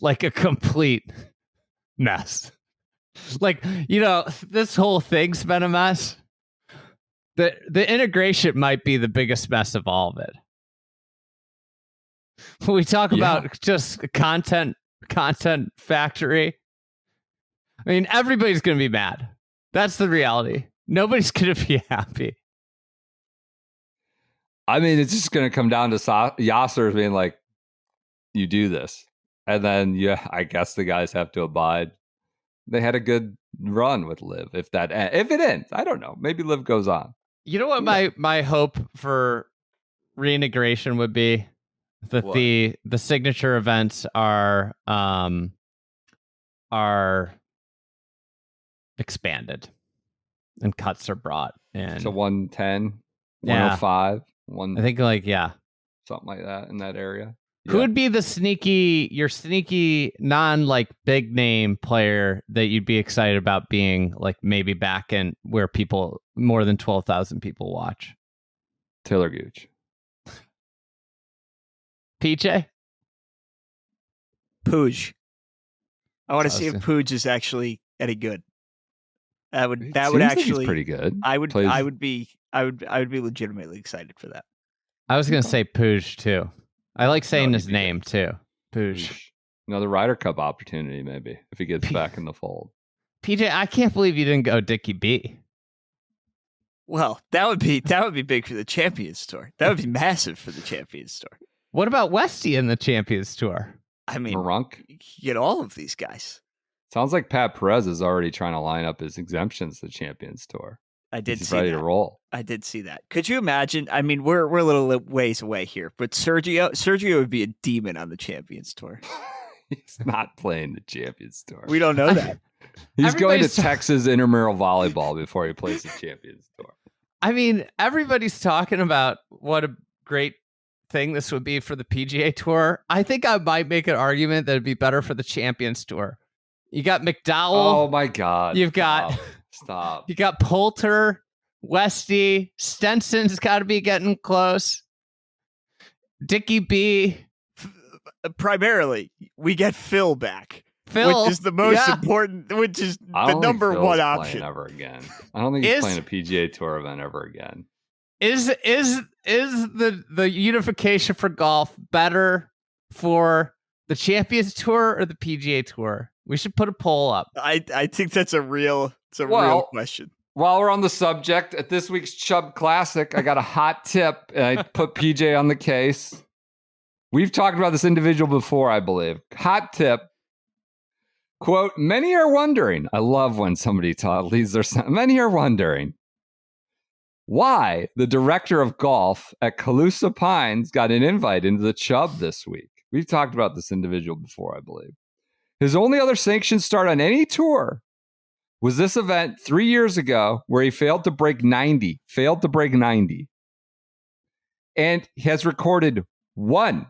Like a complete mess. Like, this whole thing's been a mess. The integration might be the biggest mess of all of it. When we talk about just content factory, I mean, everybody's going to be mad. That's the reality. Nobody's going to be happy. I mean, it's just going to come down to Yasser being like, you do this. And then, I guess the guys have to abide. They had a good run with LIV. If it ends, I don't know. Maybe LIV goes on. You know what my hope for reintegration would be? That the signature events are expanded and cuts are brought in. So 110, 105, I think something like that in that area. Who would be your sneaky non big name player that you'd be excited about being like maybe back in where more than 12,000 people watch? Taylor Gooch. PJ? Pooj. I want to see if Pooj is actually any good. That would actually he's pretty good. I would be legitimately excited for that. I was gonna say Pooj too. I like saying his name too. Pooj. Another Ryder Cup opportunity, maybe, if he gets back in the fold. PJ, I can't believe you didn't go Dickie B. Well, that would be big for the Champions Tour. That would be massive for the Champions Tour. What about Westy in the Champions Tour? I mean, Marunk? You get all of these guys. Sounds like Pat Perez is already trying to line up his exemptions to the Champions Tour. He's ready to roll. I did see that. Could you imagine? I mean, we're a little ways away here, but Sergio would be a demon on the Champions Tour. He's not playing the Champions Tour. We don't know that. He's going to Texas intramural volleyball before he plays the Champions Tour. I mean, everybody's talking about what a great thing this would be for the PGA Tour. I think I might make an argument that it'd be better for the Champions Tour. You got McDowell. Oh my God! You've got stop. You got Poulter, Westy, Stenson's got to be getting close. Dickie B. Primarily, we get Phil back. Phil, which is the most important, which is the number one option. Ever again? I don't think he's playing a PGA Tour event ever again. Is the unification for golf better for the Champions Tour or the PGA Tour? We should put a poll up. I think that's a real question. While we're on the subject, at this week's Chubb Classic, I got a hot tip, and I put PJ on the case. We've talked about this individual before, I believe. Hot tip. Quote, many are wondering. I love when somebody leads their son. Many are wondering why the director of golf at Calusa Pines got an invite into the Chubb this week. We've talked about this individual before, I believe. His only other sanctioned start on any tour was this event 3 years ago where he failed to break 90. And he has recorded one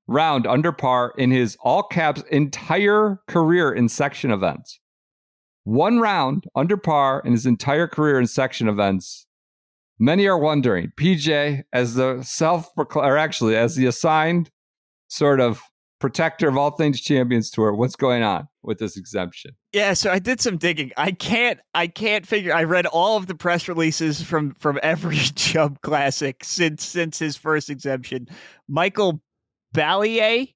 round under par in his all caps entire career in section events. One round under par in his entire career in section events Many are wondering, PJ, as the as the assigned sort of protector of all things Champions Tour, what's going on with this exemption? Yeah, so I did some digging. I can't figure. I read all of the press releases from every Chubb Classic since his first exemption. Michael Balliet,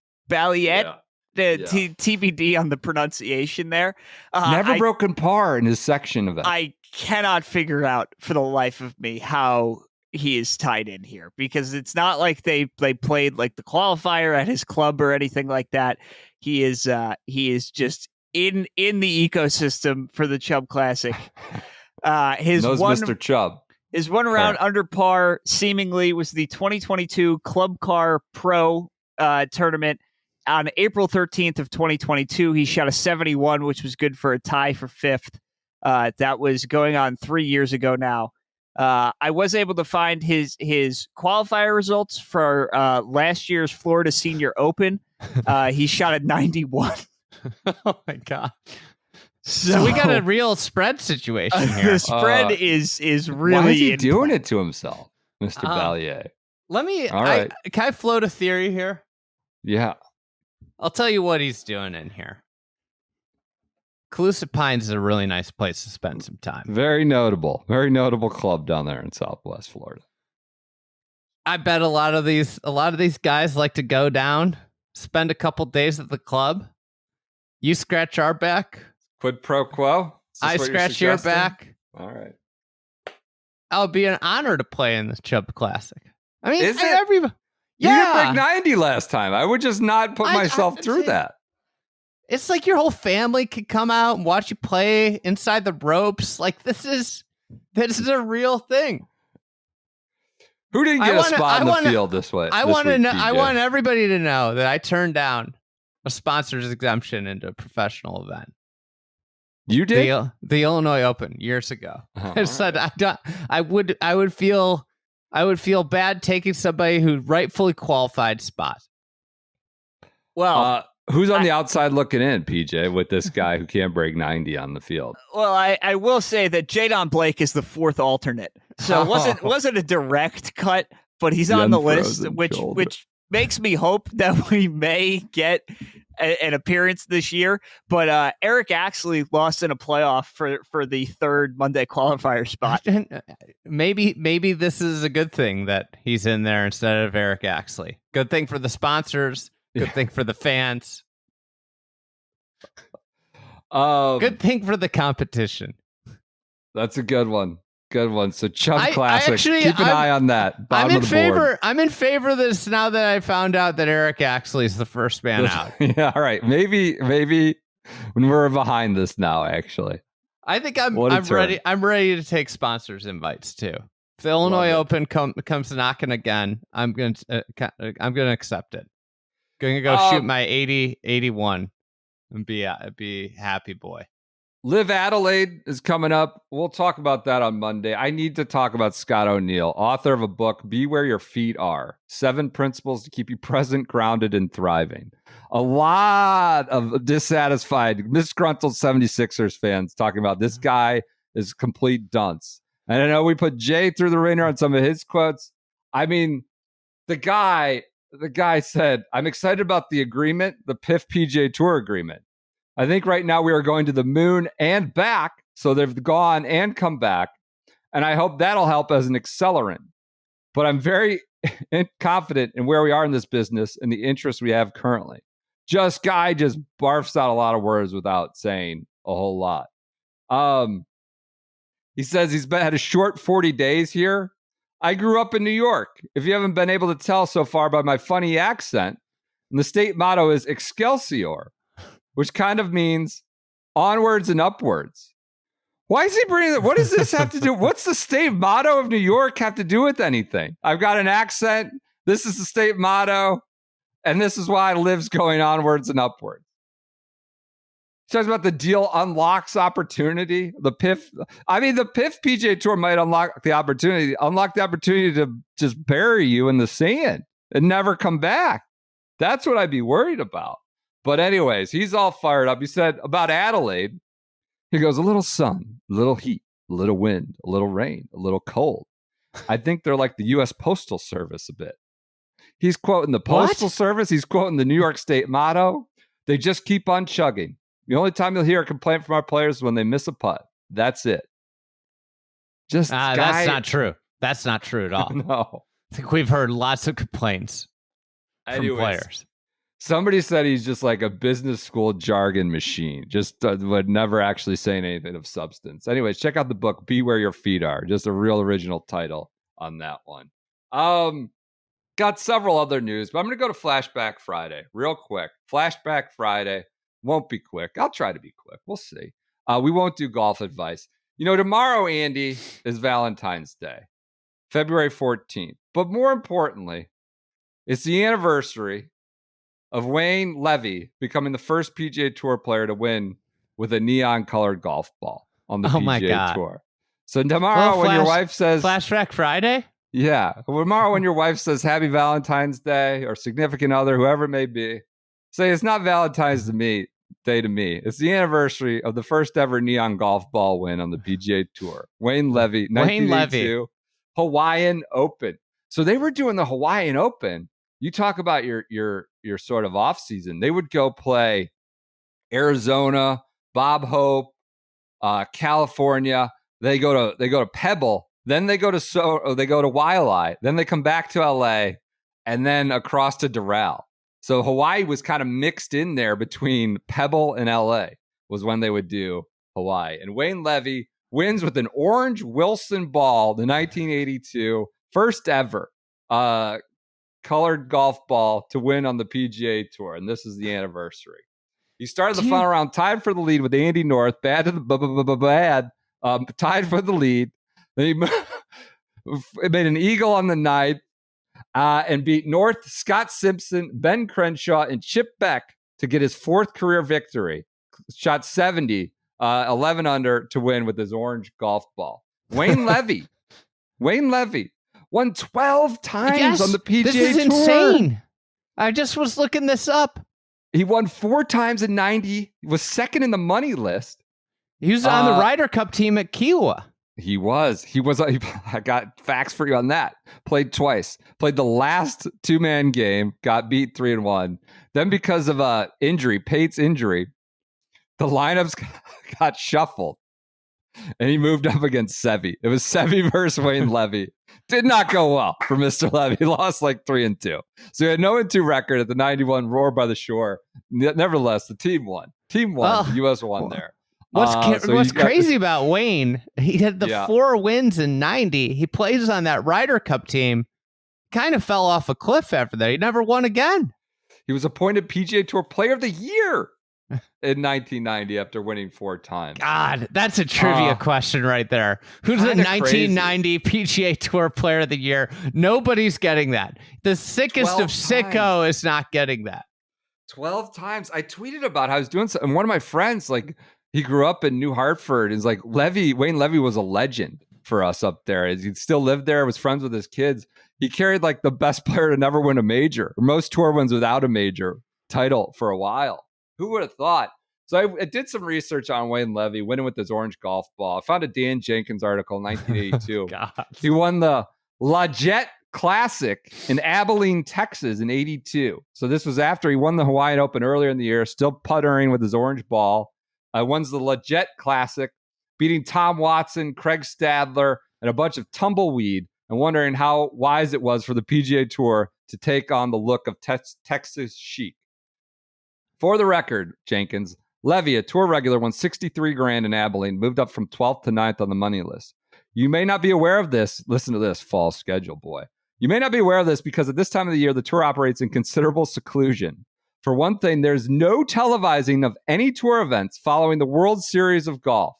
TBD on the pronunciation there. Never broken par in his section of it. I cannot figure out for the life of me how he is tied in here, because it's not like they played like the qualifier at his club or anything like that. He is just in the ecosystem for the Chubb Classic. Mr. Chubb. His one round under par seemingly was the 2022 Club Car Pro tournament on April 13th of 2022. He shot a 71, which was good for a tie for fifth. That was going on 3 years ago now. I was able to find his qualifier results for last year's Florida Senior Open. He shot a 91. Oh my God. So we got a real spread situation here. The spread is really. Why is he doing it to himself, Mr. Balliet? Can I float a theory here? Yeah. I'll tell you what he's doing in here. Calusa Pines is a really nice place to spend some time. Very notable club down there in Southwest Florida. I bet a lot of these guys like to go down, spend a couple days at the club. You scratch our back. Quid pro quo? I scratch your back. All right. I'll be an honor to play in the Chubb Classic. I mean, is it? Everybody. Yeah. You didn't break 90 last time. I would just not put myself through that. It's like your whole family could come out and watch you play inside the ropes. Like this is a real thing. Who didn't get a spot in the field this way? I want to know. I want everybody to know that I turned down a sponsor's exemption into a professional event. You did? The Illinois Open years ago. I said I would feel bad taking somebody who rightfully qualified spot. Well, who's on the outside looking in, PJ, with this guy who can't break 90 on the field? Well, I will say that Jadon Blake is the fourth alternate, so it wasn't a direct cut, but he's on the list, which makes me hope that we may get an appearance this year. But Eric Axley lost in a playoff for the third Monday qualifier spot. Maybe this is a good thing that he's in there instead of Eric Axley. Good thing for the sponsors. Good thing for the fans. Good thing for the competition. That's a good one. Good one. So Chubb Classic. Keep an eye on that. I'm in favor of this now that I found out that Eric Axley is the first man out. Yeah, all right. Maybe when we're behind this now, actually. I think I'm ready. I'm ready to take sponsors' invites too. If the Illinois Open comes knocking again, I'm gonna accept it. Going to go shoot my 81 and be happy boy. LIV Adelaide is coming up. We'll talk about that on Monday. I need to talk about Scott O'Neil, author of a book, Be Where Your Feet Are, 7 Principles to Keep You Present, Grounded, and Thriving. A lot of dissatisfied, disgruntled 76ers fans talking about this guy is complete dunce. And I know we put Jay through the ringer on some of his quotes. I mean, the guy said, I'm excited about the agreement, the PIF PGA Tour agreement. I think right now we are going to the moon and back. So they've gone and come back. And I hope that'll help as an accelerant. But I'm very confident in where we are in this business and the interest we have currently. Guy just barfs out a lot of words without saying a whole lot. He says he's had a short 40 days here. I grew up in New York. If you haven't been able to tell so far by my funny accent, and the state motto is Excelsior, which kind of means onwards and upwards. Why is he bringing that? What does this have to do? What's the state motto of New York have to do with anything? I've got an accent. This is the state motto. And this is why LIV's going onwards and upwards. He talks about the deal unlocks opportunity. The PIF PGA Tour might unlock the opportunity to just bury you in the sand and never come back. That's what I'd be worried about. But anyways, he's all fired up. He said about Adelaide, he goes, a little sun, a little heat, a little wind, a little rain, a little cold. I think they're like the U.S. Postal Service a bit. He's quoting the Postal Service. He's quoting the New York State motto. They just keep on chugging. The only time you'll hear a complaint from our players is when they miss a putt. That's it. That's not true. That's not true at all. No. I think we've heard lots of complaints from players. Somebody said he's just like a business school jargon machine. Just would never actually say anything of substance. Anyways, check out the book, Be Where Your Feet Are. Just a real original title on that one. Got several other news, but I'm going to go to Flashback Friday real quick. Flashback Friday won't be quick. I'll try to be quick. We'll see. We won't do golf advice. Tomorrow, Andy, is Valentine's Day, February 14th. But more importantly, it's the anniversary of Wayne Levi becoming the first PGA Tour player to win with a neon-colored golf ball on the PGA Tour. So tomorrow, when your wife says... Flashback Friday? Yeah. Tomorrow, when your wife says Happy Valentine's Day or significant other, whoever it may be, say it's not Valentine's Day to me. It's the anniversary of the first ever neon golf ball win on the PGA Tour. Wayne Levi, 1982, Hawaiian Open. So they were doing the Hawaiian Open. You talk about your sort of offseason. They would go play Arizona, Bob Hope, California. They go to Pebble. Then they go to Waialae. Then they come back to LA, and then across to Doral. So Hawaii was kind of mixed in there between Pebble and LA was when they would do Hawaii. And Wayne Levi wins with an orange Wilson ball, the 1982 first ever colored golf ball to win on the PGA Tour. And this is the anniversary. He started the final round tied for the lead with Andy North, tied for the lead. Then he made an eagle on the ninth and beat North, Scott Simpson, Ben Crenshaw, and Chip Beck to get his fourth career victory. Shot 70, 11 under to win with his orange golf ball. Wayne Levi won 12 times on the PGA Tour. This is insane. I just was looking this up. He won 4 times in 90. He was second in the money list. He was on the Ryder Cup team at Kiowa. He was. I got facts for you on that. Played twice. Played the last 2-man game. Got beat 3-1. Then because of Pate's injury, the lineups got shuffled, and he moved up against Seve. It was Seve versus Wayne Levi. Did not go well for Mr. Levy. He lost like 3-2. So he had no 2 record at the 91 Roar by the Shore. Nevertheless, the team won. The U.S. won there. What's crazy about Wayne, he had the 4 wins in 90. He plays on that Ryder Cup team. Kind of fell off a cliff after that. He never won again. He was appointed PGA Tour Player of the Year in 1990 after winning 4 times. God, that's a trivia question right there. Who's the 1990 PGA Tour Player of the Year? Nobody's getting that. The sickest of sicko is not getting that. 12 times. I tweeted about how I was doing something. And one of my friends, he grew up in New Hartford. Is like Wayne Levi was a legend for us up there. He still lived there, was friends with his kids. He carried the best player to never win a major, most tour wins without a major title for a while. Who would have thought? So I did some research on Wayne Levi winning with his orange golf ball. I found a Dan Jenkins article in 1982. He won the Lajette Classic in Abilene, Texas in 82. So this was after he won the Hawaiian Open earlier in the year, still puttering with his orange ball. Wins the Lajette Classic, beating Tom Watson, Craig Stadler, and a bunch of tumbleweed, and wondering how wise it was for the PGA Tour to take on the look of Texas chic. For the record, Jenkins, Levy, a tour regular, won $63,000 in Abilene, moved up from 12th to 9th on the money list. You may not be aware of this. Listen to this, fall schedule, boy. You may not be aware of this because at this time of the year, the tour operates in considerable seclusion. For one thing, there's no televising of any tour events following the World Series of Golf.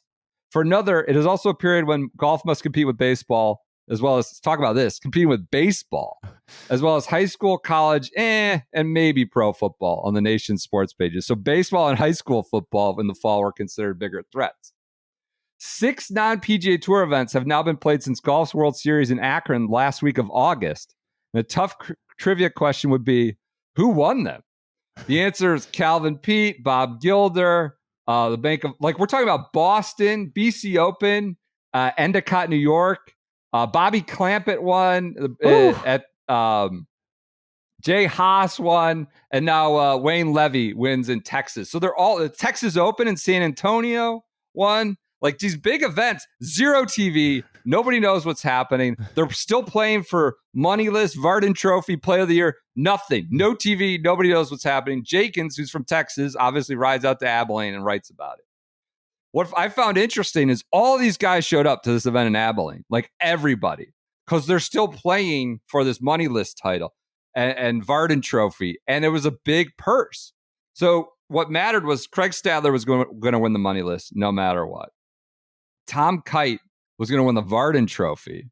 For another, it is also a period when golf must compete with baseball, as well as, talk about this, competing with baseball, as well as high school, college, and maybe pro football on the nation's sports pages. So baseball and high school football in the fall were considered bigger threats. 6 non-PGA Tour events have now been played since Golf's World Series in Akron last week of August. And a tough trivia question would be, who won them? The answer is Calvin Pete, Bob Gilder, the Bank of, we're talking about Boston, BC Open, Endicott, New York, Bobby Clampett won at Jay Haas won, and now Wayne Levi wins in Texas. So they're all Texas Open in San Antonio won. Like these big events, zero TV. Nobody knows what's happening. They're still playing for moneyless Varden Trophy Player of the Year. Nothing. No TV. Nobody knows what's happening. Jenkins, who's from Texas, obviously rides out to Abilene and writes about it. What I found interesting is all these guys showed up to this event in Abilene, like everybody, because they're still playing for this moneyless title and Varden Trophy, and it was a big purse. So what mattered was Craig Stadler was going to win the moneyless no matter what. Tom Kite was going to win the Varden Trophy.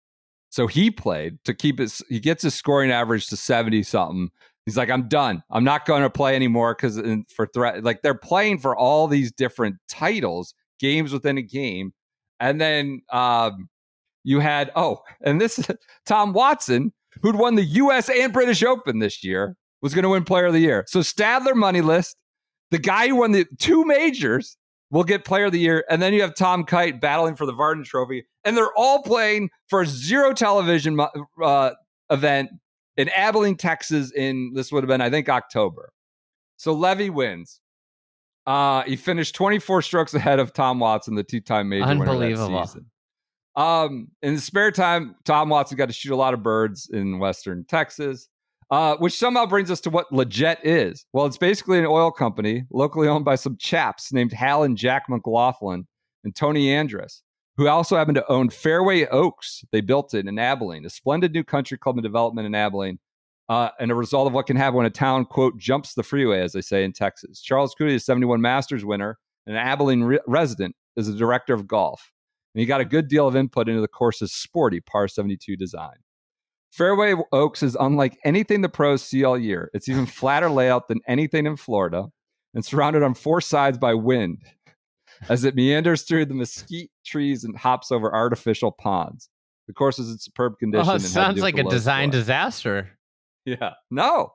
So he played to keep he gets his scoring average to 70 something. He's like, I'm done. I'm not going to play anymore because they're playing for all these different titles, games within a game. And then you had, and this is Tom Watson, who'd won the U.S. and British Open this year, was going to win Player of the Year. So Stadler moneyless, the guy who won the two majors will get Player of the Year. And then you have Tom Kite battling for the Varden Trophy. And they're all playing for a zero television event in Abilene, Texas this would have been, I think, October. So Levy wins. He finished 24 strokes ahead of Tom Watson, the two-time major winner of that season. In the spare time, Tom Watson got to shoot a lot of birds in Western Texas. Which somehow brings us to what Leggett is. Well, it's basically an oil company locally owned by some chaps named Hal and Jack McLaughlin and Tony Andrus, who also happen to own Fairway Oaks. They built it in Abilene, a splendid new country club in development in Abilene, and a result of what can happen when a town, quote, jumps the freeway, as they say in Texas. Charles Coody, a 71 Masters winner and an Abilene resident, is a director of golf, and he got a good deal of input into the course's sporty par 72 design. Fairway Oaks is unlike anything the pros see all year. It's even flatter layout than anything in Florida and surrounded on four sides by wind as it meanders through the mesquite trees and hops over artificial ponds. The course is in superb condition. Oh, it sounds like a design disaster. Yeah. No.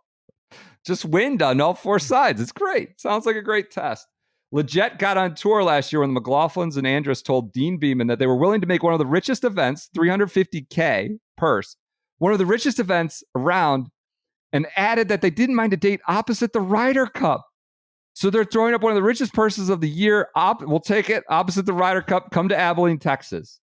Just wind on all four sides. It's great. Sounds like a great test. Leggett got on tour last year when the McLaughlins and Andrus told Dean Beeman that they were willing to make one of the richest events, $350K purse, one of the richest events around, and added that they didn't mind a date opposite the Ryder Cup. So they're throwing up one of the richest purses of the year. We'll take it. Opposite the Ryder Cup. Come to Abilene, Texas.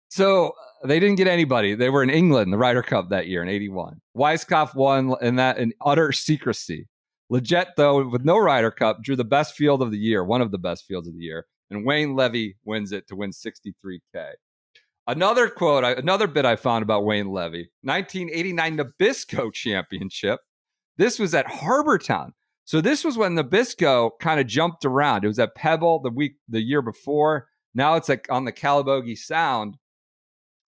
So they didn't get anybody. They were in England, the Ryder Cup that year in 81. Weiskopf won in utter secrecy. Leggett, though, with no Ryder Cup, drew the best field of the year, one of the best fields of the year. And Wayne Levi wins it to win $63K. Another quote, another bit I found about Wayne Levi, 1989 Nabisco Championship. This was at Harbortown. So this was when Nabisco kind of jumped around. It was at Pebble the year before. Now it's like on the Calabogie Sound.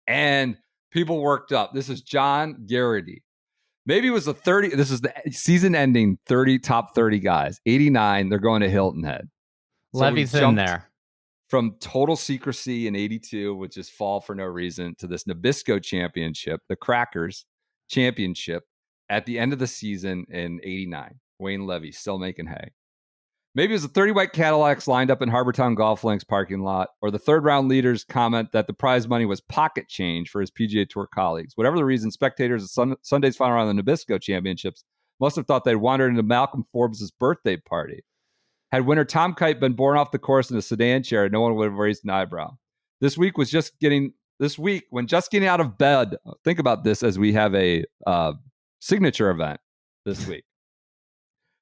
And people worked up. This is John Garrity. Maybe it was this is the season ending top 30 guys. 89, they're going to Hilton Head. So Levy's in there. From total secrecy in 82, which is fall for no reason, to this Nabisco Championship, the Crackers Championship, at the end of the season in 89. Wayne Levi still making hay. Maybe it was the 30 white Cadillacs lined up in Harbortown Golf Links parking lot, or the third round leaders comment that the prize money was pocket change for his PGA Tour colleagues. Whatever the reason, spectators at Sunday's final round of the Nabisco Championships must have thought they'd wandered into Malcolm Forbes' birthday party. Had winner Tom Kite been borne off the course in a sedan chair, no one would have raised an eyebrow. This week when just getting out of bed, think about this as we have a signature event this week.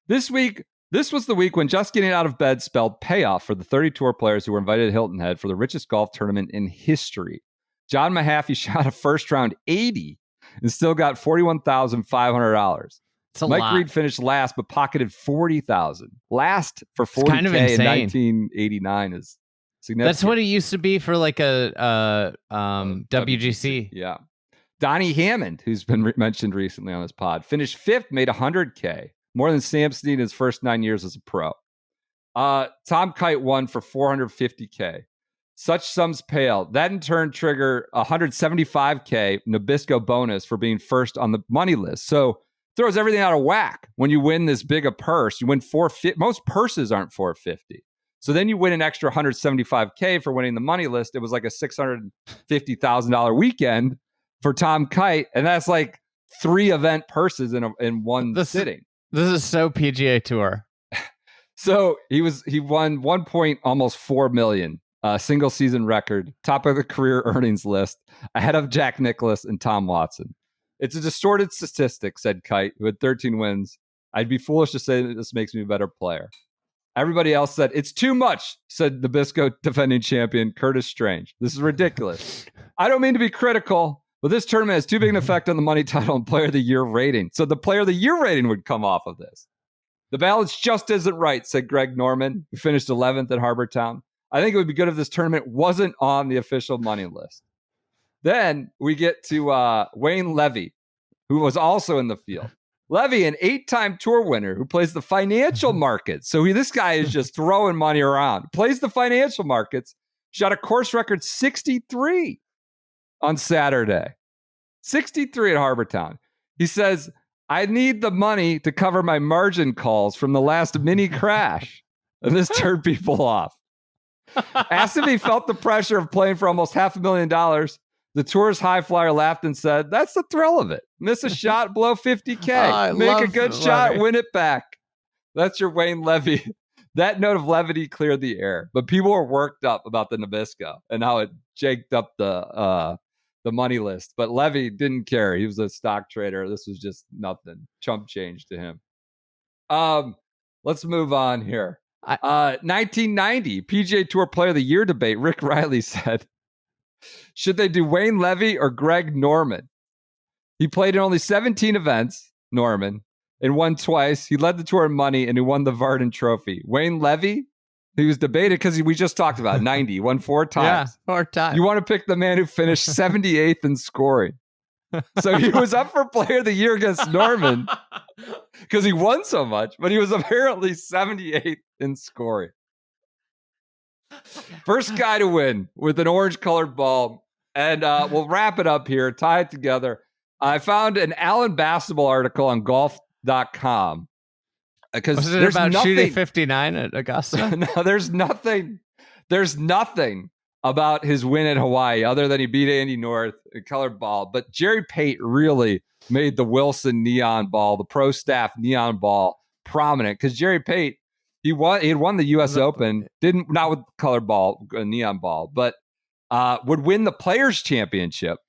This was the week when just getting out of bed spelled payoff for the 30 tour players who were invited to Hilton Head for the richest golf tournament in history. John Mahaffey shot a first round 80 and still got $41,500. Mike Reed finished last, but pocketed $40,000. Last for $40K kind of insane. In 1989 is significant. That's what it used to be for like a WGC. Yeah. Donnie Hammond, who's been mentioned recently on this pod, finished fifth, made $100K, more than Sam Snead in his first 9 years as a pro. Tom Kite won for $450K. Such sums pale. That in turn trigger $175K Nabisco bonus for being first on the money list. So throws everything out of whack when you win this big a purse. You win $450. Most purses aren't $450. So then you win an extra $175K for winning the money list. It was like a $650,000 weekend for Tom Kite, and that's like 3 event purses in one sitting. This is so PGA Tour. So he won almost $4 million, single season record, top of the career earnings list, ahead of Jack Nicklaus and Tom Watson. It's a distorted statistic, said Kite, who had 13 wins. I'd be foolish to say that this makes me a better player. Everybody else said, it's too much, said Nabisco defending champion Curtis Strange. This is ridiculous. I don't mean to be critical, but this tournament has too big an effect on the money title and player of the year rating. So the player of the year rating would come off of this. The balance just isn't right, said Greg Norman, who finished 11th at Harbour Town. I think it would be good if this tournament wasn't on the official money list. Then we get to Wayne Levi, who was also in the field. Levy, an 8-time tour winner who plays the financial markets. So this guy is just throwing money around. Plays the financial markets. Shot a course record 63 on Saturday. 63 at Harbour Town. He says, I need the money to cover my margin calls from the last mini crash. And this turned people off. Asked if he felt the pressure of playing for almost $500,000. The tour's high flyer laughed and said, that's the thrill of it. Miss a shot, blow $50K. Make a good shot, win it back. That's your Wayne Levi. That note of levity cleared the air. But people were worked up about the Nabisco and how it jaked up the money list. But Levy didn't care. He was a stock trader. This was just nothing. Chump change to him. Let's move on here. 1990 PGA Tour Player of the Year debate. Rick Riley said, should they do Wayne Levi or Greg Norman? He played in only 17 events, Norman, and won twice. He led the tour in money, and he won the Varden Trophy. Wayne Levi, he was debated because we just talked about 90. He won 4 times. Yeah, 4 times. You want to pick the man who finished 78th in scoring. So he was up for Player of the Year against Norman because he won so much, but he was apparently 78th in scoring. First guy to win with an orange-colored ball. And we'll wrap it up here, tie it together. I found an Alan Bastable article on golf.com. Was it about shooting 59 at Augusta? No, there's nothing about his win at Hawaii other than he beat Andy North in colored ball. But Jerry Pate really made the Wilson neon ball, the pro staff neon ball, prominent because Jerry Pate, he had won the U.S. Open, not with colored ball, a neon ball, but would win the Players Championship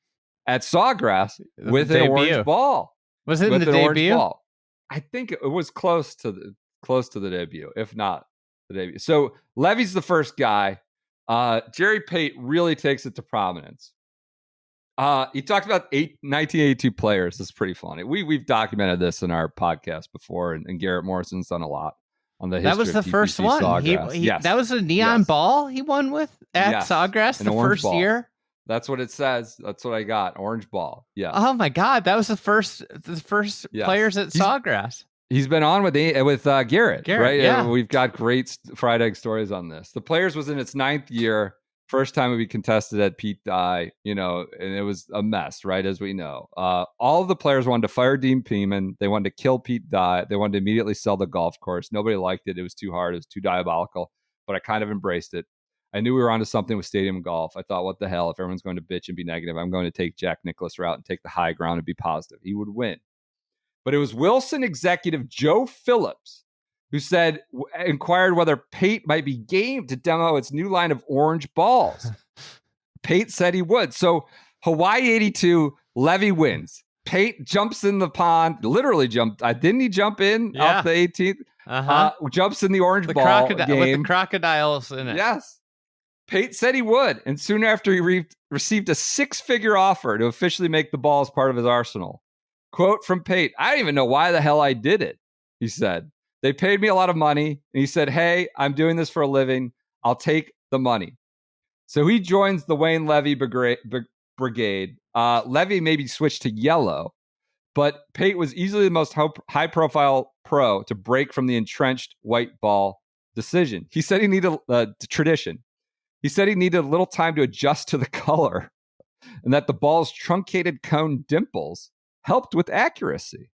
at Sawgrass with an orange ball. Was it in the debut? I think it was close to the debut, if not the debut. So Levy's the first guy. Jerry Pate really takes it to prominence. He talked about 1982 players. This is pretty funny. We've documented this in our podcast before, and Garrett Morrison's done a lot on the history. That was the first one. Yes. That was a neon ball he won with at Sawgrass the first year. That's what it says. That's what I got. Orange ball. Yeah. Oh my God, that was the first players at Sawgrass. He's been on with Garrett, right? Yeah. We've got great fried egg stories on this. The Players was in its 9th year. First time it would be contested at Pete Dye, and it was a mess, right? As we know, all of the players wanted to fire Dean Peeman. They wanted to kill Pete Dye. They wanted to immediately sell the golf course. Nobody liked it. It was too hard. It was too diabolical, but I kind of embraced it. I knew we were onto something with stadium golf. I thought, what the hell? If everyone's going to bitch and be negative, I'm going to take Jack Nicklaus route and take the high ground and be positive. He would win. But it was Wilson executive Joe Phillips who inquired whether Pate might be game to demo its new line of orange balls. Pate said he would. So Hawaii 82, Levy wins. Pate jumps in the pond, literally jumped. Didn't he jump in off the 18th? Jumps in the orange ball game. With the crocodiles in it. Yes. Pate said he would, and soon after he received a 6-figure offer to officially make the ball as part of his arsenal. Quote from Pate, I don't even know why the hell I did it, he said. They paid me a lot of money, and he said, hey, I'm doing this for a living. I'll take the money. So he joins the Wayne Levi brigade. Levy maybe switched to yellow, but Pate was easily the most high-profile pro to break from the entrenched white ball decision. He said he needed tradition. He said he needed a little time to adjust to the color and that the ball's truncated cone dimples helped with accuracy.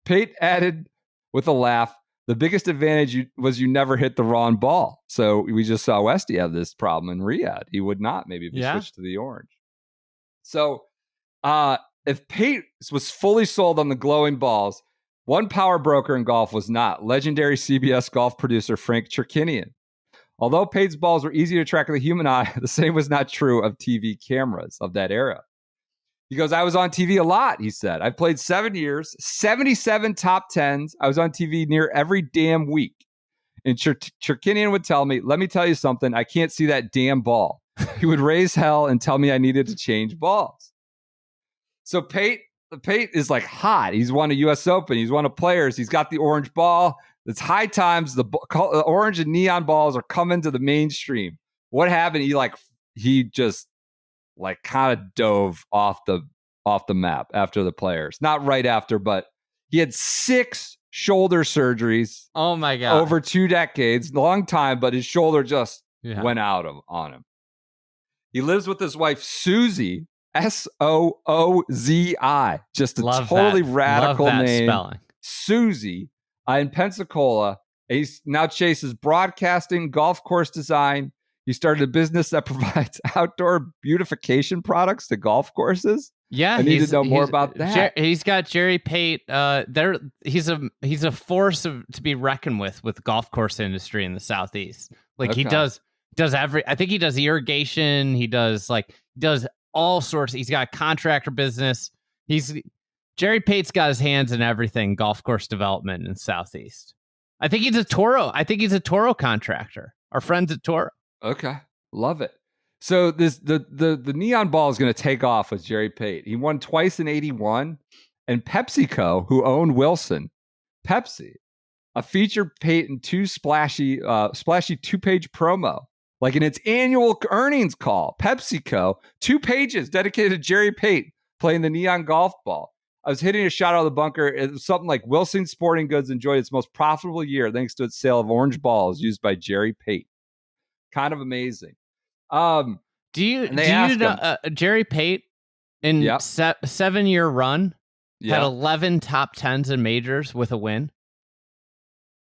Pate added with a laugh, The biggest advantage was you never hit the wrong ball. So we just saw Westy have this problem in Riyadh. He would not maybe if he switched to the orange. So if Pate was fully sold on the glowing balls, one power broker in golf was not. Legendary CBS golf producer Frank Cherkinian. Although Pate's balls were easy to track with the human eye, the same was not true of TV cameras of that era. He goes, I was on TV a lot, he said. I played 7 years, 77 top tens. I was on TV near every damn week. And Cherkinian would tell me, let me tell you something, I can't see that damn ball. He would raise hell and tell me I needed to change balls. So Pate is like hot. He's won a U.S. Open. He's won a Players. He's got the orange ball. It's high times. The orange and neon balls are coming to the mainstream. What happened? He just kind of dove off the map after the Players. Not right after, but he had 6 shoulder surgeries. Oh my God. Over 2 decades. Long time, but his shoulder just went out on him. He lives with his wife, Susie, Soozi. Just a totally radical name. Spelling. Susie in Pensacola. He now chases broadcasting, golf course design. He started a business that provides outdoor beautification products to golf courses. Yeah, I need to know more about that. He's got Jerry Pate. He's a force to be reckoned with the golf course industry in the Southeast. He does I think he does irrigation. He does all sorts. He's got a contractor business. Jerry Pate's got his hands in everything golf course development in the Southeast. I think he's a Toro contractor. Our friends at Toro. Okay, love it. So the neon ball is going to take off with Jerry Pate. He won twice in '81, and PepsiCo, who owned Wilson, Pepsi, featured Pate in 2 splashy 2-page promo. In its annual earnings call, PepsiCo, 2 pages dedicated to Jerry Pate playing the neon golf ball. I was hitting a shot out of the bunker. It was something like Wilson Sporting Goods enjoyed its most profitable year thanks to its sale of orange balls used by Jerry Pate. Kind of amazing. Do you know Jerry Pate in 7-year run had 11 top 10s in majors with a win?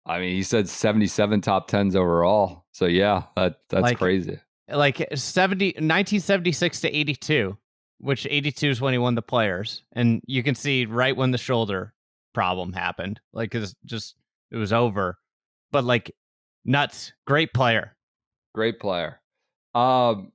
I mean, he said 77 top 10s overall. So yeah, that's crazy. 1976 to 82, which 82 is when he won the Players, and you can see right when the shoulder problem happened. It was over. But nuts, great player. Great player. And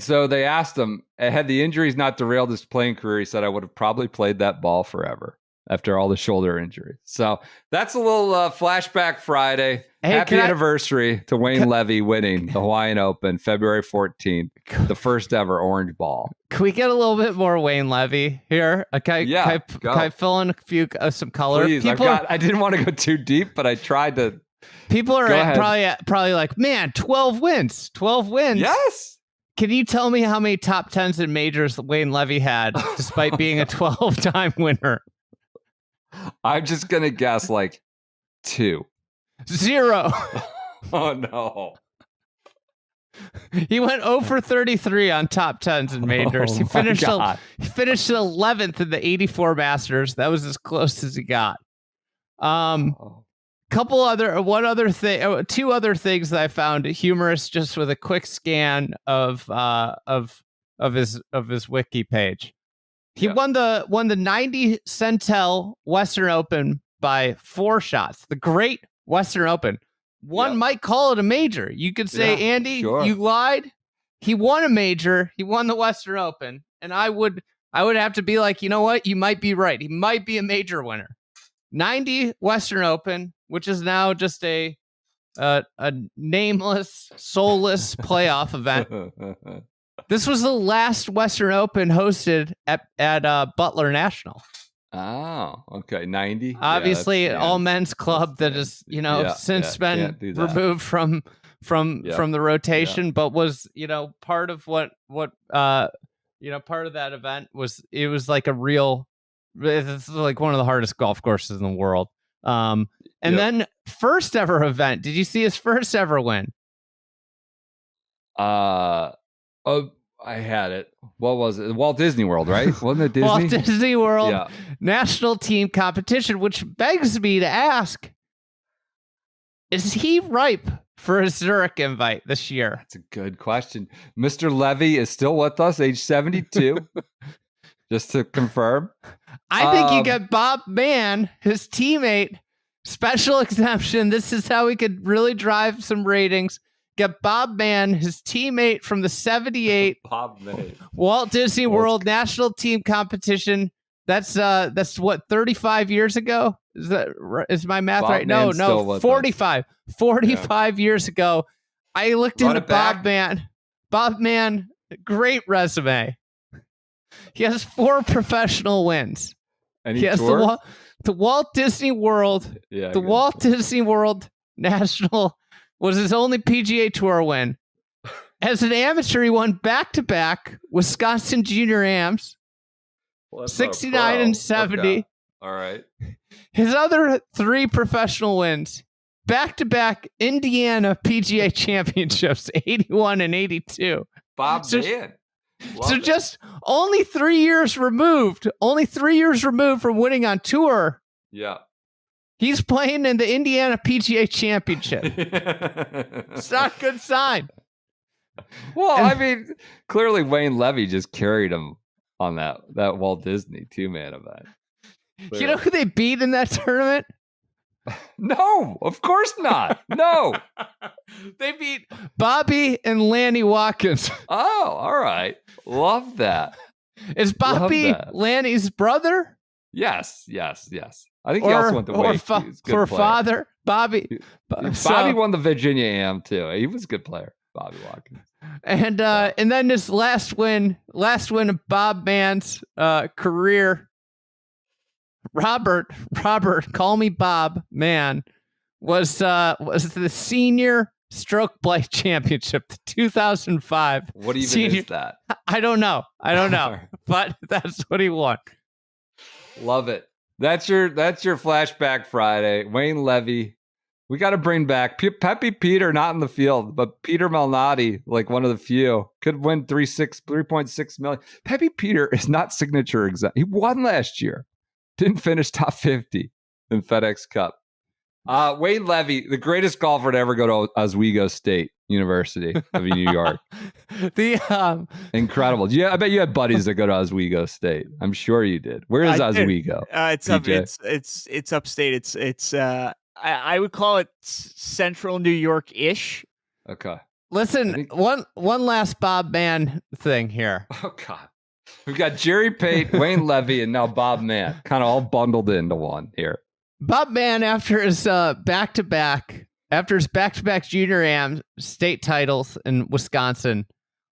so they asked him, had the injuries not derailed his playing career, he said, I would have probably played that ball forever after all the shoulder injuries. So that's a little Flashback Friday. Hey, happy anniversary to Wayne Levy winning the Hawaiian Open February 14th, the first ever orange ball. Can we get a little bit more Wayne Levy here? Can I fill in some color? Please, I didn't want to go too deep, but I tried to. People are probably like, man, 12 wins. 12 wins. Yes. Can you tell me how many top 10s in majors Wayne Levy had, despite being a 12-time winner? I'm just going to guess 2. 0. Oh, no. He went 0 for 33 on top 10s in majors. He finished 11th in the 84 Masters. That was as close as he got. Two other things that I found humorous just with a quick scan of his wiki page. He won the 90 centel Western Open by 4 shots. The great Western Open. One might call it a major. You could say, Andy, you lied. He won a major. He won the Western Open, and I would have to be like, you know what? You might be right. He might be a major winner. 90 Western Open, which is now just a nameless, soulless playoff event. This was the last Western Open hosted at Butler National. Oh, okay. 90. Obviously, an all men's club that is, since been removed from the rotation, but was, part of what part of that event was. It was like it's like one of the hardest golf courses in the world. Then first ever event. Did you see his first ever win? I I had it. What was it? Walt Disney World, right? Wasn't it Disney? Walt Disney World National Team Competition, which begs me to ask, is he ripe for a Zurich invite this year? That's a good question. Mr. Levy is still with us, age 72. Just to confirm. I think you get Bob Mann, his teammate, special exemption. This is how we could really drive some ratings. Get Bob Mann, his teammate from the 78 Walt Disney World National Team Competition. That's what, 35 years ago? Is my math Bob right? Mann's No, 45. 45 years ago. I looked into Bob Mann. Bob Mann, great resume. He has 4 professional wins. And he has the Walt Disney World. The Walt Disney World National was his only PGA Tour win. As an amateur, he won back-to-back Wisconsin Junior Ams, 69 and 70. Okay. All right. His other 3 professional wins, back-to-back Indiana PGA Championships, 81 and 82. Bob Mann. So just only 3 years removed from winning on tour. Yeah. He's playing in the Indiana PGA Championship. It's not a good sign. Well, I mean, clearly Wayne Levi just carried him on that Walt Disney 2-man event. Clearly. You know who they beat in that tournament? No, of course not. No. They beat Bobby and Lanny Watkins. Oh, all right. Love that. Is Bobby Lanny's brother? Yes. I think he also went to Wake. For father, Bobby. Bobby won the Virginia Am too. He was a good player, Bobby Watkins. And then this last win of Bob Mann's career. Robert, call me Bob Mann, was the senior stroke play championship, the 2005. What even is that? I don't know, but that's what he won. Love it. That's your Flashback Friday. Wayne Levi. We got to bring back Pepe Peter, not in the field, but Peter Malnati, like one of the few, could win 3.6 million. Pepe Peter is not signature exempt. He won last year. Didn't finish top 50 in FedEx Cup. Wayne Levi, the greatest golfer to ever go to Oswego State University of New York. Incredible. Yeah, I bet you had buddies that go to Oswego State. I'm sure you did. Where is Oswego? It's upstate. It's I would call it central New York-ish. Okay. Listen, one last Bob Mann thing here. Oh God. We've got Jerry Pate, Wayne Levi, and now Bob Mann, kind of all bundled into one here. Bob Mann, after his back-to-back Junior Am state titles in Wisconsin,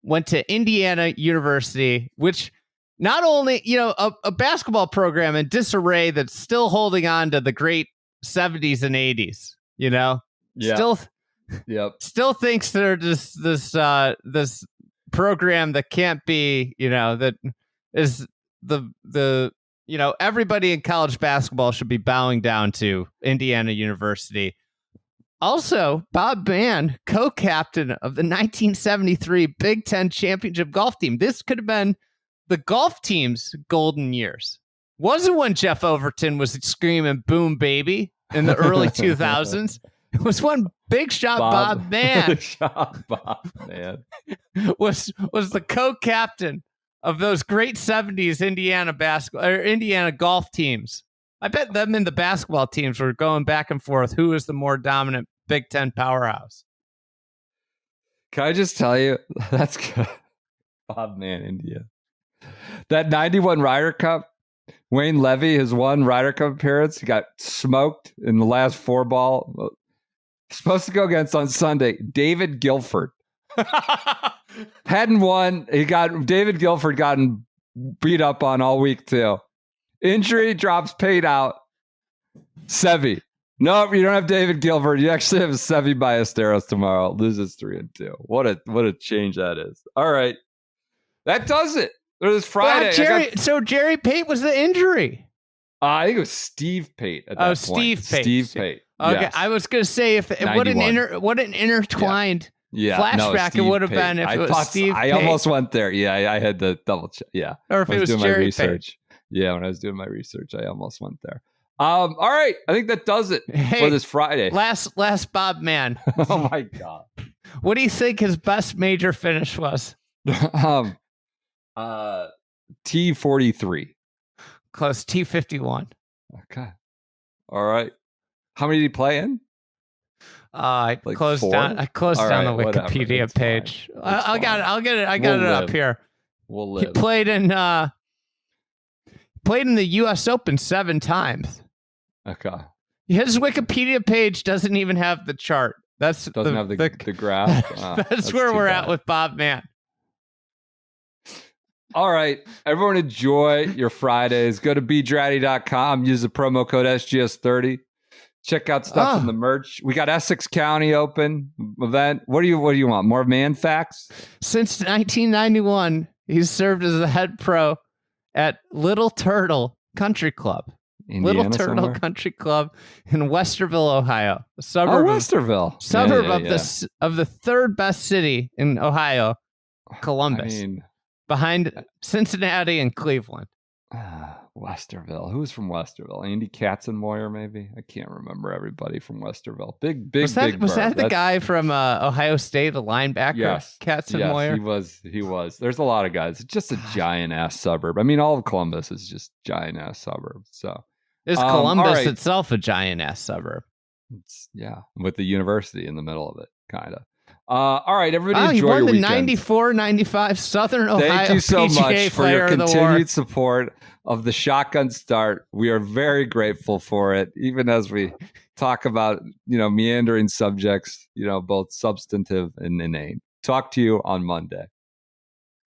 went to Indiana University, which not only, a basketball program in disarray that's still holding on to the great 70s and 80s, Yeah. Still thinks they're just this program that can't be, that is the everybody in college basketball should be bowing down to Indiana University. Also, Bob Mann, co-captain of the 1973 Big Ten championship golf team. This could have been the golf team's golden years. Wasn't when Jeff Overton was screaming "Boom, baby" in the early 2000s. It was when Big Shot Bob Mann was the co-captain of those great 70s Indiana basketball or Indiana golf teams. I bet them and the basketball teams were going back and forth. Who is the more dominant Big Ten powerhouse? Can I just tell you, that's good. Bob Mann, India. That 91 Ryder Cup, Wayne Levi has won Ryder Cup appearance. He got smoked in the last 4-ball. Supposed to go against on Sunday, David Guilford. Hadn't won. David Guilford gotten beat up on all week too. Injury, drops Pate out. Seve. Nope, you don't have David Guilford. You actually have Seve Ballesteros tomorrow. Loses 3-2. What a change that is. All right. That does it. It was Friday. So Jerry Pate was the injury. I think it was Steve Pate at that point. Steve Pate. Steve Pate. Okay, yes. I was going to say what an intertwined Flashback, it would have been if it was Steve I Pate. almost went there. Yeah, I had to double check. Yeah. Or if it was Jerry Pate. Yeah, when I was doing my research, I almost went there. All right. I think that does it for this Friday. Last Bob man. Oh my God. What do you think his best major finish was? T43. Close. T51. Okay. All right. How many did he play in? I closed down the Wikipedia page. I'll get it. I got it up here. We'll live. He played in the U.S. Open 7 times. Okay. His Wikipedia page doesn't even have the chart. Doesn't have the graph. That's where we're at with Bob Mann. All right. Everyone enjoy your Fridays. Go to bdratty.com. Use the promo code SGS30. Check out stuff in the merch. We got Essex County Open event. What do you want? More man facts? Since 1991, he's served as the head pro at Little Turtle Country Club. Indiana Little Turtle somewhere? Country Club in Westerville, Ohio. A suburb Westerville. of the third best city in Ohio, Columbus. Behind Cincinnati and Cleveland. Westerville. Who's from Westerville? Andy Katzenmoyer, maybe? I can't remember everybody from Westerville. Big Was that the guy from Ohio State, a linebacker? Yes. Katzenmoyer? Yes, he was. There's a lot of guys. It's just a giant-ass suburb. I mean, all of Columbus is just giant-ass suburbs. So, is Columbus itself a giant-ass suburb? With the university in the middle of it, kind of. All right, everybody enjoy your weekend. He won the 94-95 Southern Ohio Thank you so PGA much for your Player continued support of the Shotgun Start. We are very grateful for it, even as we talk about, meandering subjects, both substantive and inane. Talk to you on Monday.